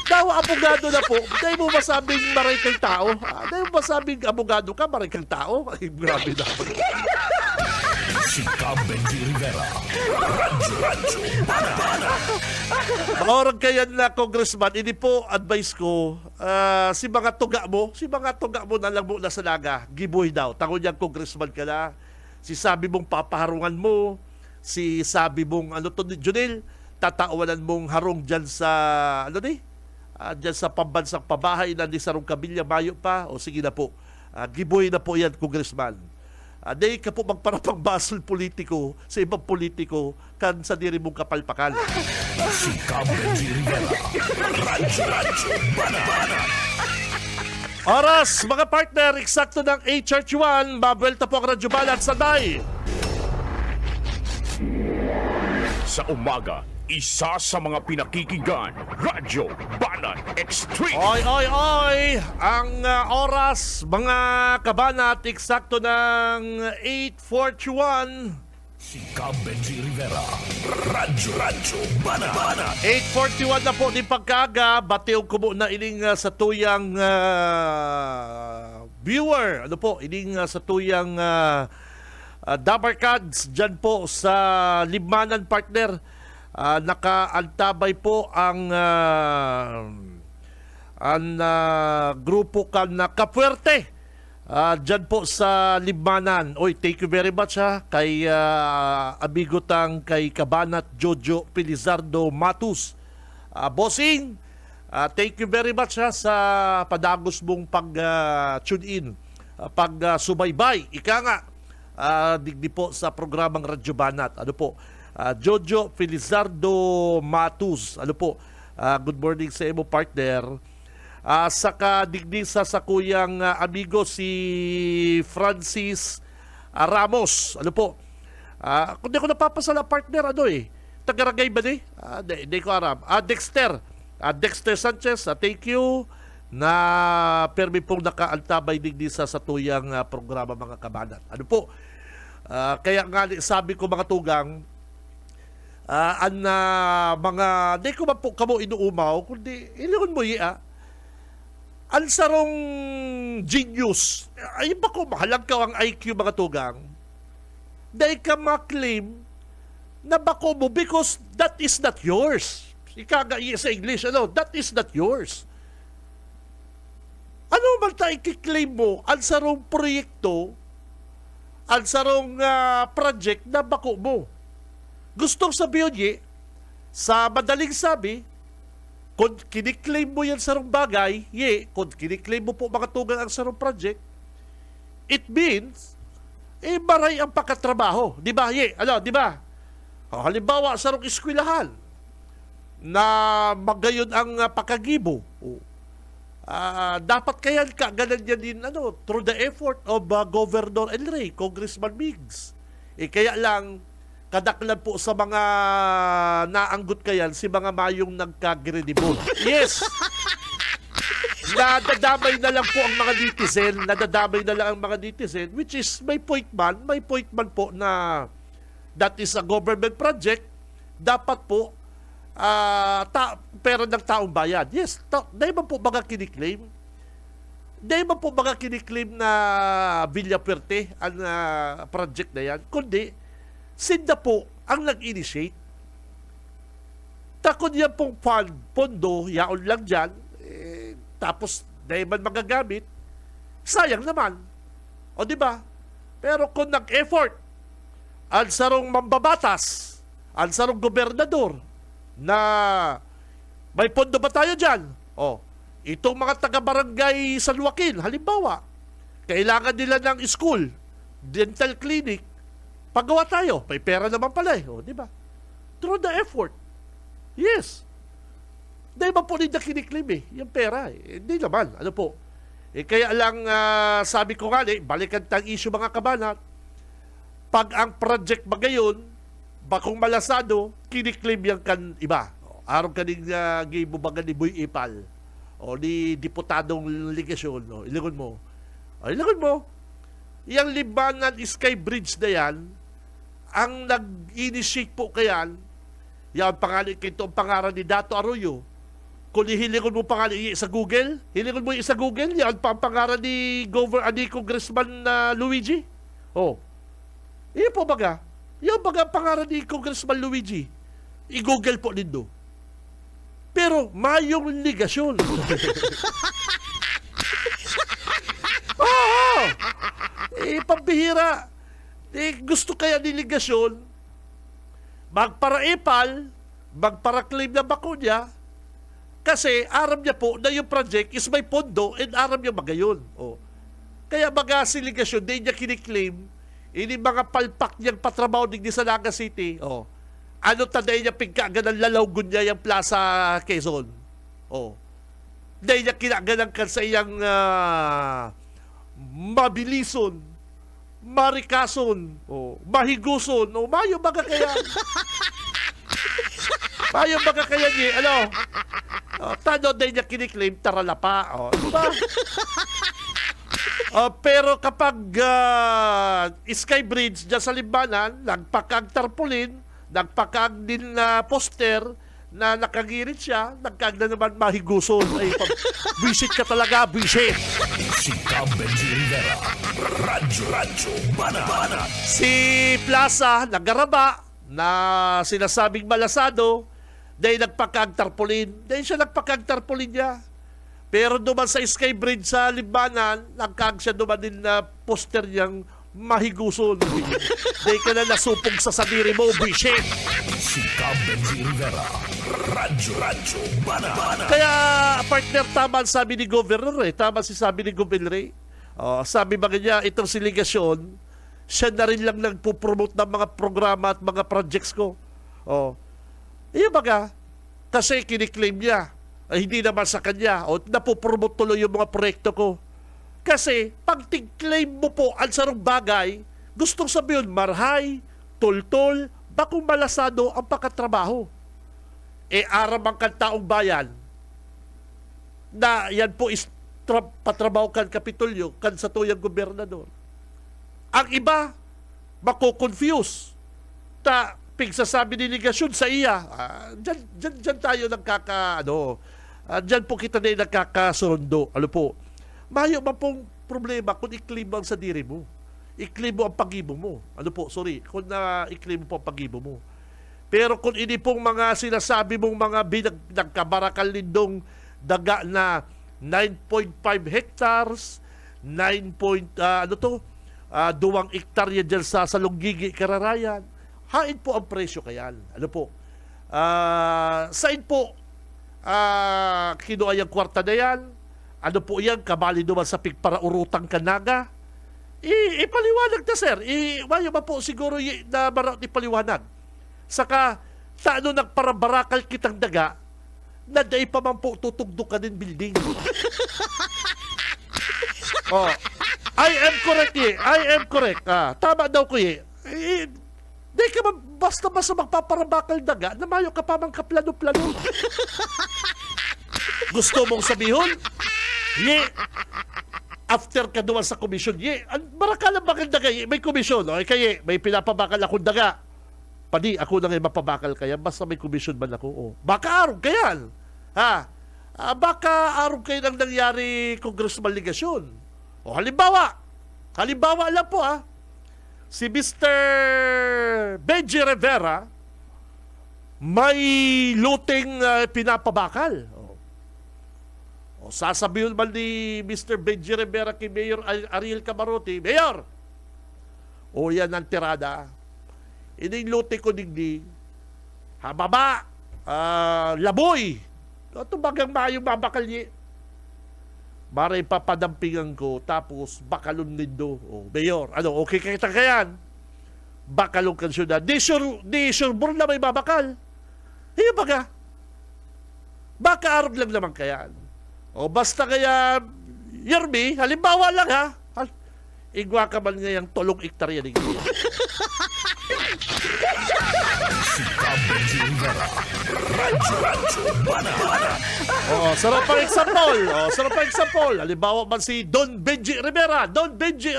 Dawa abogado na po. Dahil mo masabing maray kang tao. Dahil mo masabing abogado ka, maray kang tao. Ay, grabe na. Si Cam Benji Rivera. Radyo Banat. Mga orang kaya na congressman, hindi po advice ko, si mga tuga mo na lang mo na sa naga, giboy daw. Tangon niyang congressman ka na, si sabi mong papaharungan mo, si sabi mong, ano to, Junel, tataawanan mong harong dyan sa, dyan sa pambansang pabahay na ni Sarong Kabilya, mayo pa, o sige na po, giboy na po yan, congressman. Dahil ka po magparapang basol politiko sa ibang politiko kan sa diri mong kapalpakan. Si Cam Benji Rivera. Radyo Banat. Oras, mga partner, eksakto ng 8:31, mabuelta po ang Radyo Banat sa DAI. Sa umaga, isa sa mga pinakikinggan, Radyo Banat Extreme. Oy! Ang oras, mga kabanat, eksakto ng 8:41. Si Cam Benji Rivera. Radyo Banat. 8:41 na po ni pagkaga, batiog ko na ining sa tuyang viewer. Ano po, ining sa tuyang Dabarkads dyan po sa Libmanan, partner. Nakaantabay po ang grupo kan na Kapuerte dyan po sa Libmanan. Oy, thank you very much kay amigo tang kay Kabanat Jojo Pilizardo Matus. Bossing, thank you very much sa padagos mong pag-tune in, pag-subaybay. Ika nga, digdi po sa programang Radyo Banat. Ano po? Jojo Felizardo Matus. Ano po? Good morning sa imo, partner. Saka digdi sa sakuyang amigo si Francis Ramos. Ano po? Kung di ko napapasala, partner, tagaragay ba di? Di ko aram. Dexter. Dexter Sanchez, thank you na permi pong nakaantabay digdi sa satuyang programa, mga kabanat. Ano po? Kaya nga sabi ko, mga tugang, mga di ko man po kamo inuumaw kundi ilihon mo ang sarong genius ay ba ko mahalag ka ang IQ, mga tugang, dahil ka maklaim na bako mo because that is not yours. Ikaga sa English, that is not yours. Ano man tayo kiklaim mo ang sarong proyekto, ang sarong project na bako mo? Gustong sabihin sa madaling sabi, kung kiniklaim mo yan sarong bagay, kung kiniklaim mo po, mga tugang, ang sarong project, it means, maray ang pagkatrabaho. Di ba? Di ba? Halimbawa, sarong eskwelahan. na magayon ang pakagibo. Dapat kaya kaganan niya din through the effort of Governor El Rey, Congressman Migs. Kaya lang, kadaklan po sa mga naanggot kayan, si mga mayong nagkagredibol. Yes! Nadadamay na lang po ang mga netizen, which is may point man po na that is a government project, dapat po pera ng taong bayan. Yes, dahil man po baga kiniklaim? Dahil man po baga kiniklaim na Villa Puerte ang project na yan? Kundi, SINDA po ang nag-initiate. Takot yan pong pondo, yaon lang dyan, tapos dahil man magagamit, sayang naman. O di ba? Pero kung nag-effort ang sarong mambabatas, ang sarong gobernador, na may pondo ba tayo dyan? O, itong mga taga-barangay San Joaquin, halimbawa, kailangan nila ng school, dental clinic, paggawa tayo, may pera naman pala o di ba? Through the effort. Yes. Dahil ba po nila kiniklaim yung pera hindi naman, ano po. Kaya lang, sabi ko nga, balikan tang issue mga kabanat, pag ang project ba gayon, bakong malasado, kiniklaim yung kan iba. Araw kaning gibo baga ni Boy Ipal o ni Diputadong Ligasyon, ilagon mo. Ilagon mo. Yung Libanan Sky Bridge na yan, ang nag-initiate po kayan, yan pangalan, kito ang pangalan ni Dato Arroyo. Kung hilingon mo pangalan sa Google, hilingon mo sa Google, yan pa ang pangalan ni Congressman Luigi. Iyan po baga. Yan baga ang pangalan ni Congressman Luigi. I-Google po nindo. Pero mayong ligasyon. Pambihira. Gusto kaya ni ligasyon, magpara-ipal, magpara-claim na bakunya, kasi aram niya po na yung project is may pondo and aram niya magayon. Kaya baga si ligasyon, di niya kiniklaim, ini mga palpak niyang patrabaho din sa Naga City. Ano taday niya pigkaganan lalawgon niya yung Plaza Quezon. Dahil niya kinaganan kan sa iyang mabilison, marikason, mahiguson, mayo baga kaya. Mayo baga kaya niya, tano dahil niya kiniklaim, tarala pa. Diba? Pero kapag Sky Bridge dyan sa Libanan, nagpakag tarpaulin, nagpakag din na poster na nakagirit siya, nagkag na naman mahiguson. Ay, visit ka talaga, visit. Si Benji Rivera, Radyo Banat. Si Plaza, nagaraba, na sinasabing malasado, dahil nagpakag tarpaulin. Dahil siya nagpakag tarpaulin niya. Pero duman sa Sky Bridge sa Libanan, nagkag siya duman din na poster niyang mahiguson. Dahil ka na nasupog sa sadiri mo, bisit. Si Benji Rivera, Radyo Banat. Kaya, partner, tama ang sabi ni Governor tama si sabi ni Governor sabi ba niya, itong siligasyon, siya na rin lang nagpo-promote ng mga programa at mga projects ko. Iya baga, kasi kiniklaim niya, hindi naman sa kanya, napopromote tuloy yung mga proyekto ko. Kasi, pag tig-claim mo po ang sarong bagay, gustong sabihin, marhay, tol-tol, bakong malasado ang pagkatrabaho. Aram ang kantaong bayan, na yan po is patrabaho kan Kapitolyo, kan sa tuyang gobernador. Ang iba, mako-confuse. Pigsasabi ni ligasyon sa iya. Diyan tayo diyan po kita na nagkakasundo. Ano po? Mayo man pong problema kung i-claim mo ang sadiri mo. I-claim mo ang pagibo mo. Ano po? Sorry. Kung i-claim mo po ang pagibo mo. Pero kung ini pong mga sinasabi mong mga nagkabarakal lindong daga na 9.5 hectares, 2 hektarya dyan sa Salonggigi, Kararayan, hain po ang presyo kayan. Ano po? Saan po kinuha yung kwarta na yan? Ano po yan? Kabali naman sa pigparaurutang kanaga? Ipaliwanag na, sir. Mayo ba po siguro na marot ipaliwanag? Saka, Tano nagparabarakal kitang daga, na day pa man po tutugdo ka din building. Oh, I am correct ye. I am correct. Tama daw ko ye. Di ka basta-basta magpaparabakal daga na mayo ka pa mang kaplano-plano. Gusto mong sabihon? Ye. After ka duman sa komisyon, ye. Barakal ang bakal daga, ye. May komisyon. Okay, kaya may pinapabakal akong daga. Padi, ako na ngayon mapabakal kaya. Basta may komisyon man ako. Oh. Baka arog kayan. Baka arog kayo nang nangyari congressman ligasyon. O halimbawa lang po si Mr. Benji Rivera may luting pinapabakal. O sasabihin man ni Mr. Benji Rivera kay Mayor Ariel Camarote, Mayor! O yan ang tirada. Ining luting ko digdi. Hababa! Laboy! Ito bagang mayong babakal niya. Maray papadampingan ko, tapos bakalon nindo. O, Mayor, okay kita kayan? Bakalong kan syudad. Di sure na may babakal. Hiyo baga. Baka arog lang naman kayan. O basta kaya, Yermi, halimbawa lang igwa ka man ngayang 3 hektarya ni Gaya. Jessica Benji Rivera. Radyo Banana. Sarap pang example. Halimbawa man si Don Benji Rivera. Don Benji.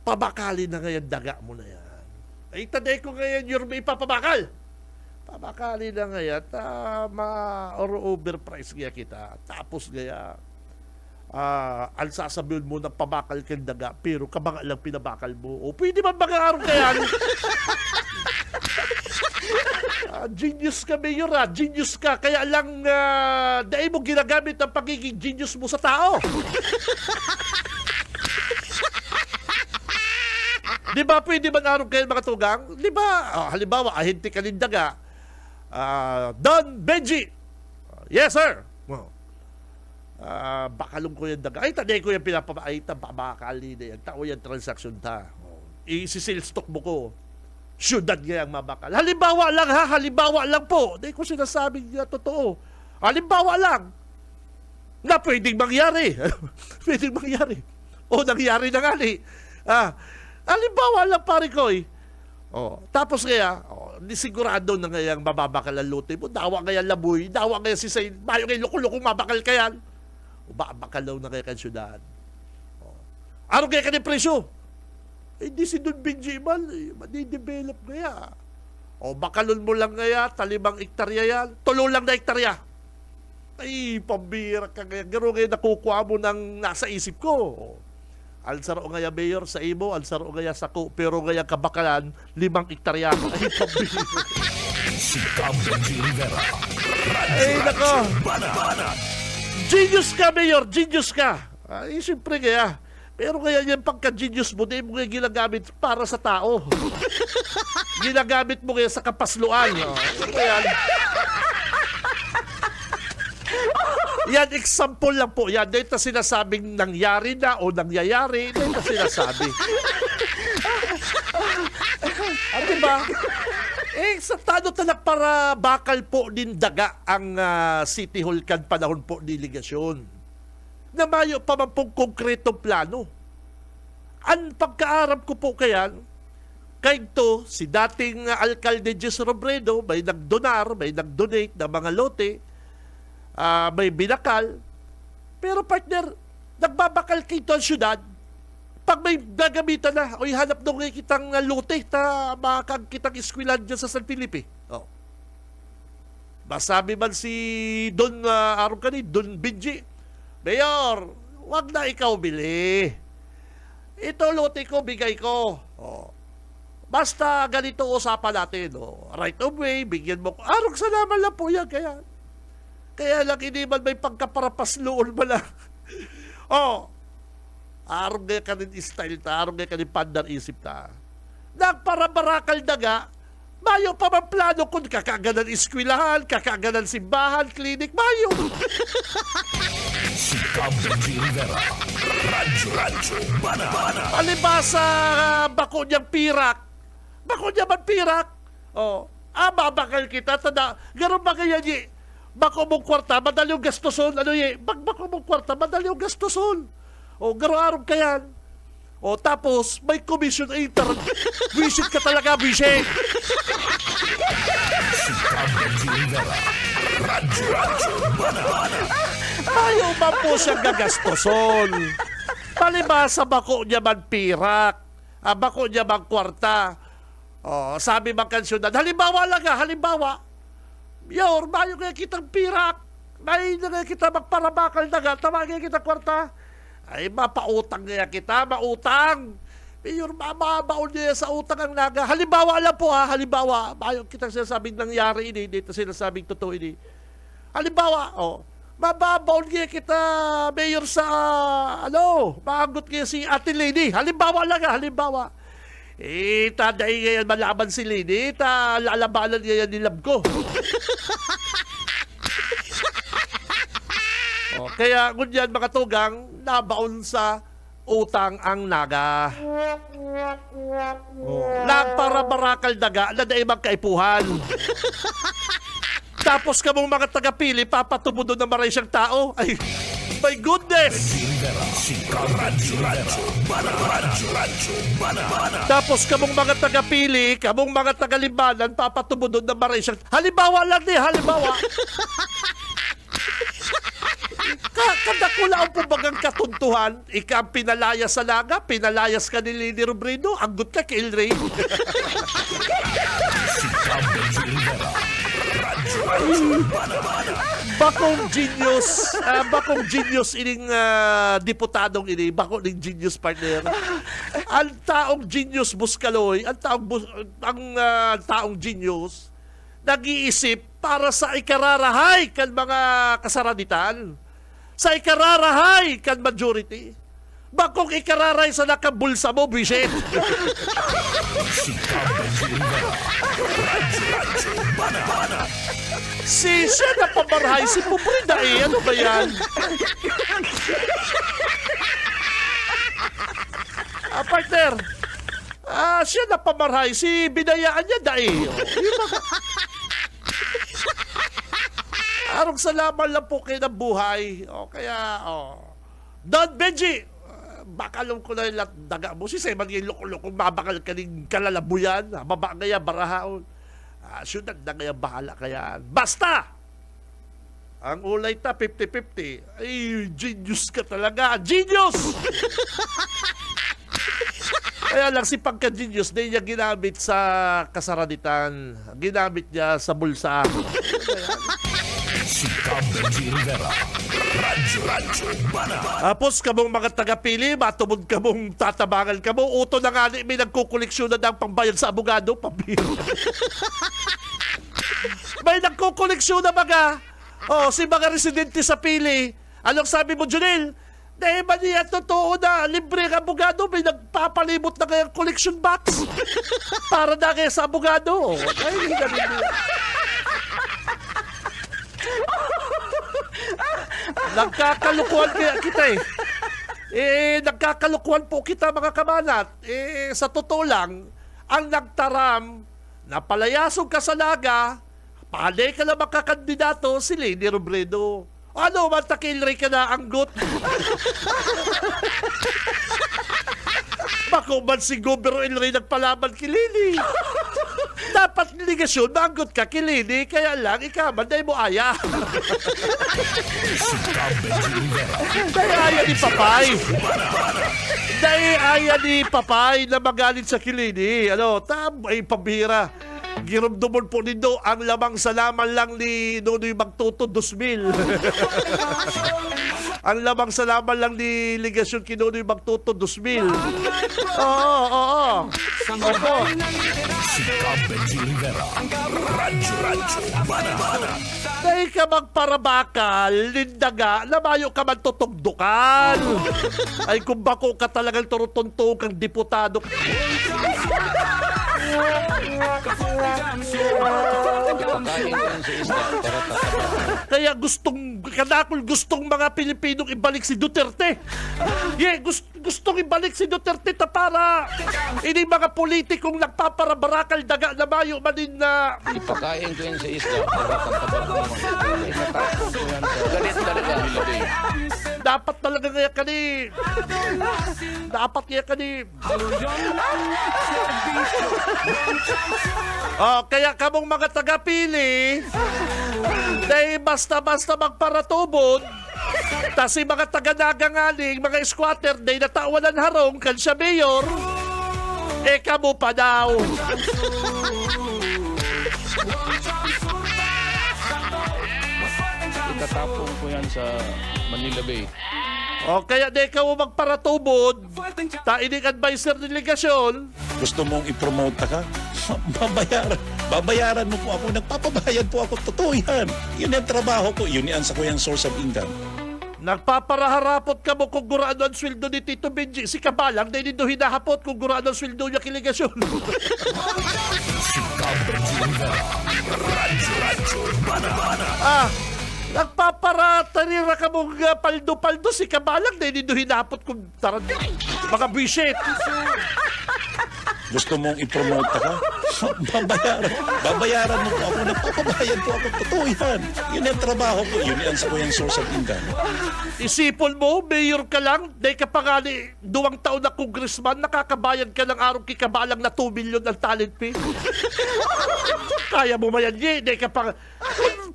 Pabakali na ngayon daga mo na yan. Ay, taday ko ngayon, Yermi, ipapabakal. Pabakali na ngayon, overprice kaya kita. Tapos kaya, ang sasabihin mo na pabakal kang daga, pero kabanga lang pinabakal mo. O pwede man baka araw kaya? Genius ka, Mayor, genius ka. Kaya lang, dahil mo ginagamit ang pagiging genius mo sa tao. Di ba pwede man araw kayo mga tugang? Di ba? Halimbawa, ahinti ka ng daga. Don Benji. Yes, sir. Bakalong ko yung daga. Ay, taday ko yung babakali na yan. Tao yung transaction ta. I-sales stock mo ko. Syudad nga yung mabakal. Halimbawa lang po. Di ko sinasabing totoo. Halimbawa lang. Na pwedeng mangyari. Pwedeng mangyari. O, nangyari na nga ni. Halimbawa lang pare ko tapos kaya, sigurado na ngayang mababakal ang lote mo. Dawa ngayang laboy, dawa ngayang sisay, bayo ngayang loko-loko mabakal kayan. O babakalaw na kaya kan syudad. Ano kaya ka ni presyo? Hindi si Don Benji man, madidevelop kaya. O bakalon mo lang kaya, 5 hektarya yan, 3 lang na hektarya. Ay, pambira ka kaya. Garo ngayon nakukuha mo ng nasa isip ko. Alsaro ngaya Mayor sa imo, alsaro ngaya sa ko, pero ngaya kabakalan 5 hektarya. Ay, pambira. Jessica Benji Rivera. Ay, nako. Banana. Genius ka, Mayor, genius ka. Ay, siyempre kaya. Pero kaya yan pagka-genius mo, di mo kaya ginagamit para sa tao. Ginagamit mo kaya sa kapasluan. Kaya, yan, example lang po. Yan, dito sinasabing nangyari na o nangyayari. Dito sinasabi. Diba? Sa tano tanak para bakal po din daga ang City Hall kan panahon po delegasyon. Na mayo pa man pong konkretong plano. Ang pagkaarap ko po kaya, kay to, si dating Alcalde Jess Robredo, may nagdonar, may nagdonate ng mga lote, may binakal, pero partner, nagbabakal kito ang syudad. Pag may gagamitan na, o ihanap nung kitang lote na makakitang iskwilan dyan sa San Felipe. Masabi man si Don Don Benji, Mayor, wag na ikaw bili. Ito lote ko, bigay ko. Basta ganito usapan natin. Right of way, bigyan mo ko. Arog sa naman lang po yan. Kaya lang hindi man may pagkaparapasloon ba lang. Arog nga ka rin style ta, arog nga ka rin pandar isip ta. Nagparabarakal daga, mayo pa man plano kung kakaganan iskwilahan, kakaganan simbahan, klinik, mayo. Jessica Benji Rivera. Radyo Banana. Alibasa bako niyang pirak, Bako niya man pirak. Babakal kita. Tada, gano'n ba kaya ni? Bako mong kwarta, madali yung gastuson. Ano ye? Bako mong kwarta, madali yung gastuson. Garo-araw kayan. Tapos, may commission inter. Visit ka talaga, visit. Si Cam Benji Rivera. Radyo Banana. Ayaw man po siyang gagastoson. Palibasa bako niya man pirak. Bako niya man kwarta. Sabi man kansyonan, halimbawa lang halimbawa. Yor, mayo kaya kitang pirak. May na kita magparabakal na nga. Tama kaya kita kwarta. Ay, mapautang kaya kita, mautang. Mayor, mababaon niya sa utang ang naga. Halimbawa lang po halimbawa. Mayo kitang sinasabing nangyari ini, dito sinasabing totoo ini. Halimbawa, mababaon kaya kita, Mayor, sa, maagot kaya si Ate Lady. Halimbawa lang halimbawa. Taday ngayon malaban si Lady, lalabanan ngayon ni Lab ko. Kaya ngunyan mga tugang, nabaon sa utang ang naga. Lang para barakal daga na daig magkaipuhan. Tapos kamong mga tagapili, papatubo doon na maray siyang tao. Ay, my goodness! Benji Rivera. Si Cam Benji Rivera. Radyo Banana. Tapos kamong mga tagapili, kamong mga tagalibanan, papatubo doon na maray siyang... Halimbawa lang halimbawa. Kadakula ang pubagang katuntuhan, ika ang pinalayas sa naga, pinalayas ka ni Lady Robredo, anggot ka kay El Rey. Si Cam Benji Rivera. Radyo Banana. Bakong genius ining diputadong ini, bakong ning genius partner. Ang taong genius Buskaloy, ang taong genius nag-iisip para sa ikararahay kan mga kasaranitan. Sa ikararahay kan majority. Bakong ikararay sa nakabulsa mo, Bisit. Si Cam Benji Rivera. Radyo Banana. Siya na pamarhay, si Pubrida ano ba yan? Partner, siya na pamarhay, si binayaan niya Arong salamat lang po kayo ng buhay. Don Benji, bakalong ko na yung daga mo. Si Seman yung loko-loko, mabakal ka ng kalalabuyan. Baba ngaya, barahaon. Syudad na ngaya, bahala kaya. Basta! Ang ulay ta, 50-50. Ay, genius ka talaga. Genius! Kaya lang si pagka-genius, di niya ginamit sa kasaranitan. Ginamit niya sa bulsa. Si Cam Benji Rivera. Radyo Banana. Tapos kamong mga tagapili, matubod kamong tatabangan kamo, uto na nga may nagkukoleksyon na ng pambayad sa abogado, pambira. May nagkukoleksyon na mga, si mga residente sa pili. Anong sabi mo, Junel? Dahil ba niya totoo na libre ang abogado, may nagpapalimot na kayang collection box para na kaya sa abogado. Ay, hindi ganun din. Nagkakalukuhan kaya kita nagkakalukuhan po kita mga kamanat. Sa totoo lang, ang nagtaram na palayasog ka sa naga, paanay ka na makakandidato si Lady Robredo. Ano, mantakilray ka na anggot? Bako man si Gobero El Rey nagpalaban kay Lady. Dapat ligasyon, maanggot ka kay Lady, kaya lang, ikaman, dahil mo aya. Si Cam Benji Rivera. Dahil aya ni Papay. Dahil aya ni Papay na magalit sa kay Lady. Ay pambira. Girumdumon po nindo ang lamang sa laman lang ni Nonoy Magtuto 2,000. Ang lamang sa laman lang ni Ligasyon kay Nonoy Magtuto 2,000. Oo. Opo. Si Cam Benji Rivera. Radyo Banana. Dahil ka magparabakal, lindaga, namayo ka man tutugdukan. Ay kung bako ka talagang turutuntong kang diputado. Ipakain ko yan sa isda para tataba. Kaya gustong mga Pilipinong ibalik si Duterte. Gustong ibalik si Duterte para ini mga politikong nagpaparabarakal daga na mayo manin na Ipakain ko yan sa isda para tataba. Itatapon ko yan sa galit talaga. Nilagay. dapat talaga kaya kani. Kaya kamong mga taga-pili, dahil basta-basta magparatubod, tas si mga taga-nagangaling, mga squatter, dahil natawanan harong, kan siya mayor, kamo pa daw. Itatapon ko yan sa Manila Bay. Kaya di ka mo magparatubod, taining advisor delegasyon, Gusto mong i-promote ka? Babayaran mo po ako. Nagpapabayad po ako. Totoo yan. Yun yung trabaho ko. Yun yan sa ko yung source of income. nagpaparaharapot ka mo kung gurado ang sweldo ni Tito Benji. Si Kabalang, dahil nito hinahapot kung gurado ang sweldo niya kiligasyon. Nagpaparatarira ka mong paldo-paldo si Kabalang, dahil nito hinahapot kung mga bisit. Gusto mong i-promote ka? Babayaran mo po ako. Nagpapabayad po ako. Totoo yan. Yun yung trabaho ko. Yun yan sa ko yung source of income. Isipon mo, mayor ka lang, dahil ka pa nga ni 2 taon na congressman, nakakabayad ka ng araw kikabalang na 2 million ng talent fee. Kaya mo mayan niya, dahil ka pa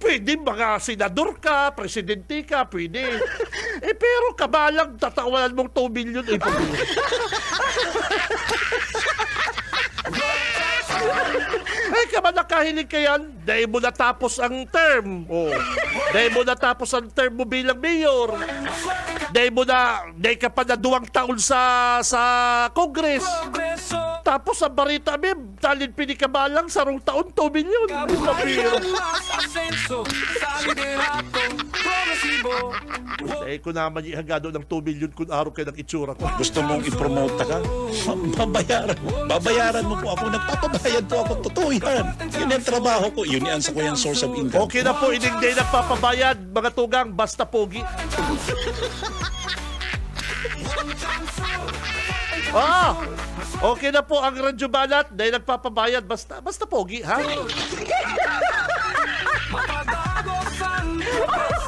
pwede mga senador ka, presidente ka, pwede. Pero kabalang, tatawanan mong 2 million, pag-uwi. Ka ba nakahilig ka yan? Dahil mo natapos ang term. Dahil mo natapos ang term mo bilang mayor. Dahil ka pa na 2 taon sa Congress. Tapos ang barita, talin pinikabalang sa 2 taon, 2 million. Mabiro. Dahil ko naman ihagado ng 2 million kung araw kayo ng itsura ko. Gusto mong i-promote ka? Babayaran mo po ako. Nagpapabayad po ako. Totoo yan. Yun yung trabaho ko. Yun yan sa ko yung source of income. Okay na po, hindi nagpapabayad. Mga tugang, basta pogi. Okay na po ang radyo balat dahil nagpapabayad. Basta pogi, ha?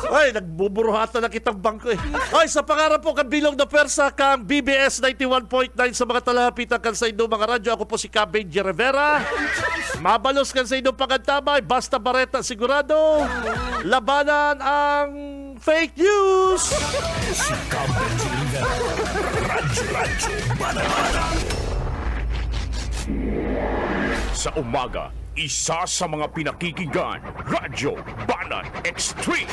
Ay, nagbuburuhatan na kitang bangko eh. Ay, sa pangarap po kabilog na persa kang BBS 91.9 sa mga talahapitan kan sa inyong mga radyo. Ako po si Benji Rivera. Mabalos kan sa inyong pangantabay. Basta Bareta sigurado. Labanan ang fake news. Sa umaga, isa sa mga pinakikinggan, Radyo Banan Extreme.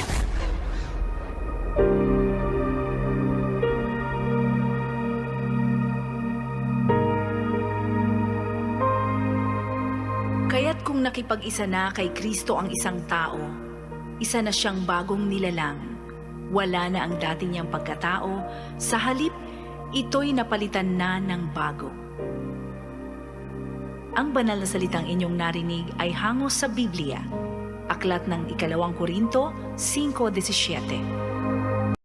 Kaya't kung nakipag-isa na kay Kristo ang isang tao, isa na siyang bagong nilalang. Wala na ang dati niyang pagkatao, sa halip, ito'y napalitan na ng bago. Ang banal na salitang inyong narinig ay hangos sa Biblia, aklat ng 2 Korinto 5:17.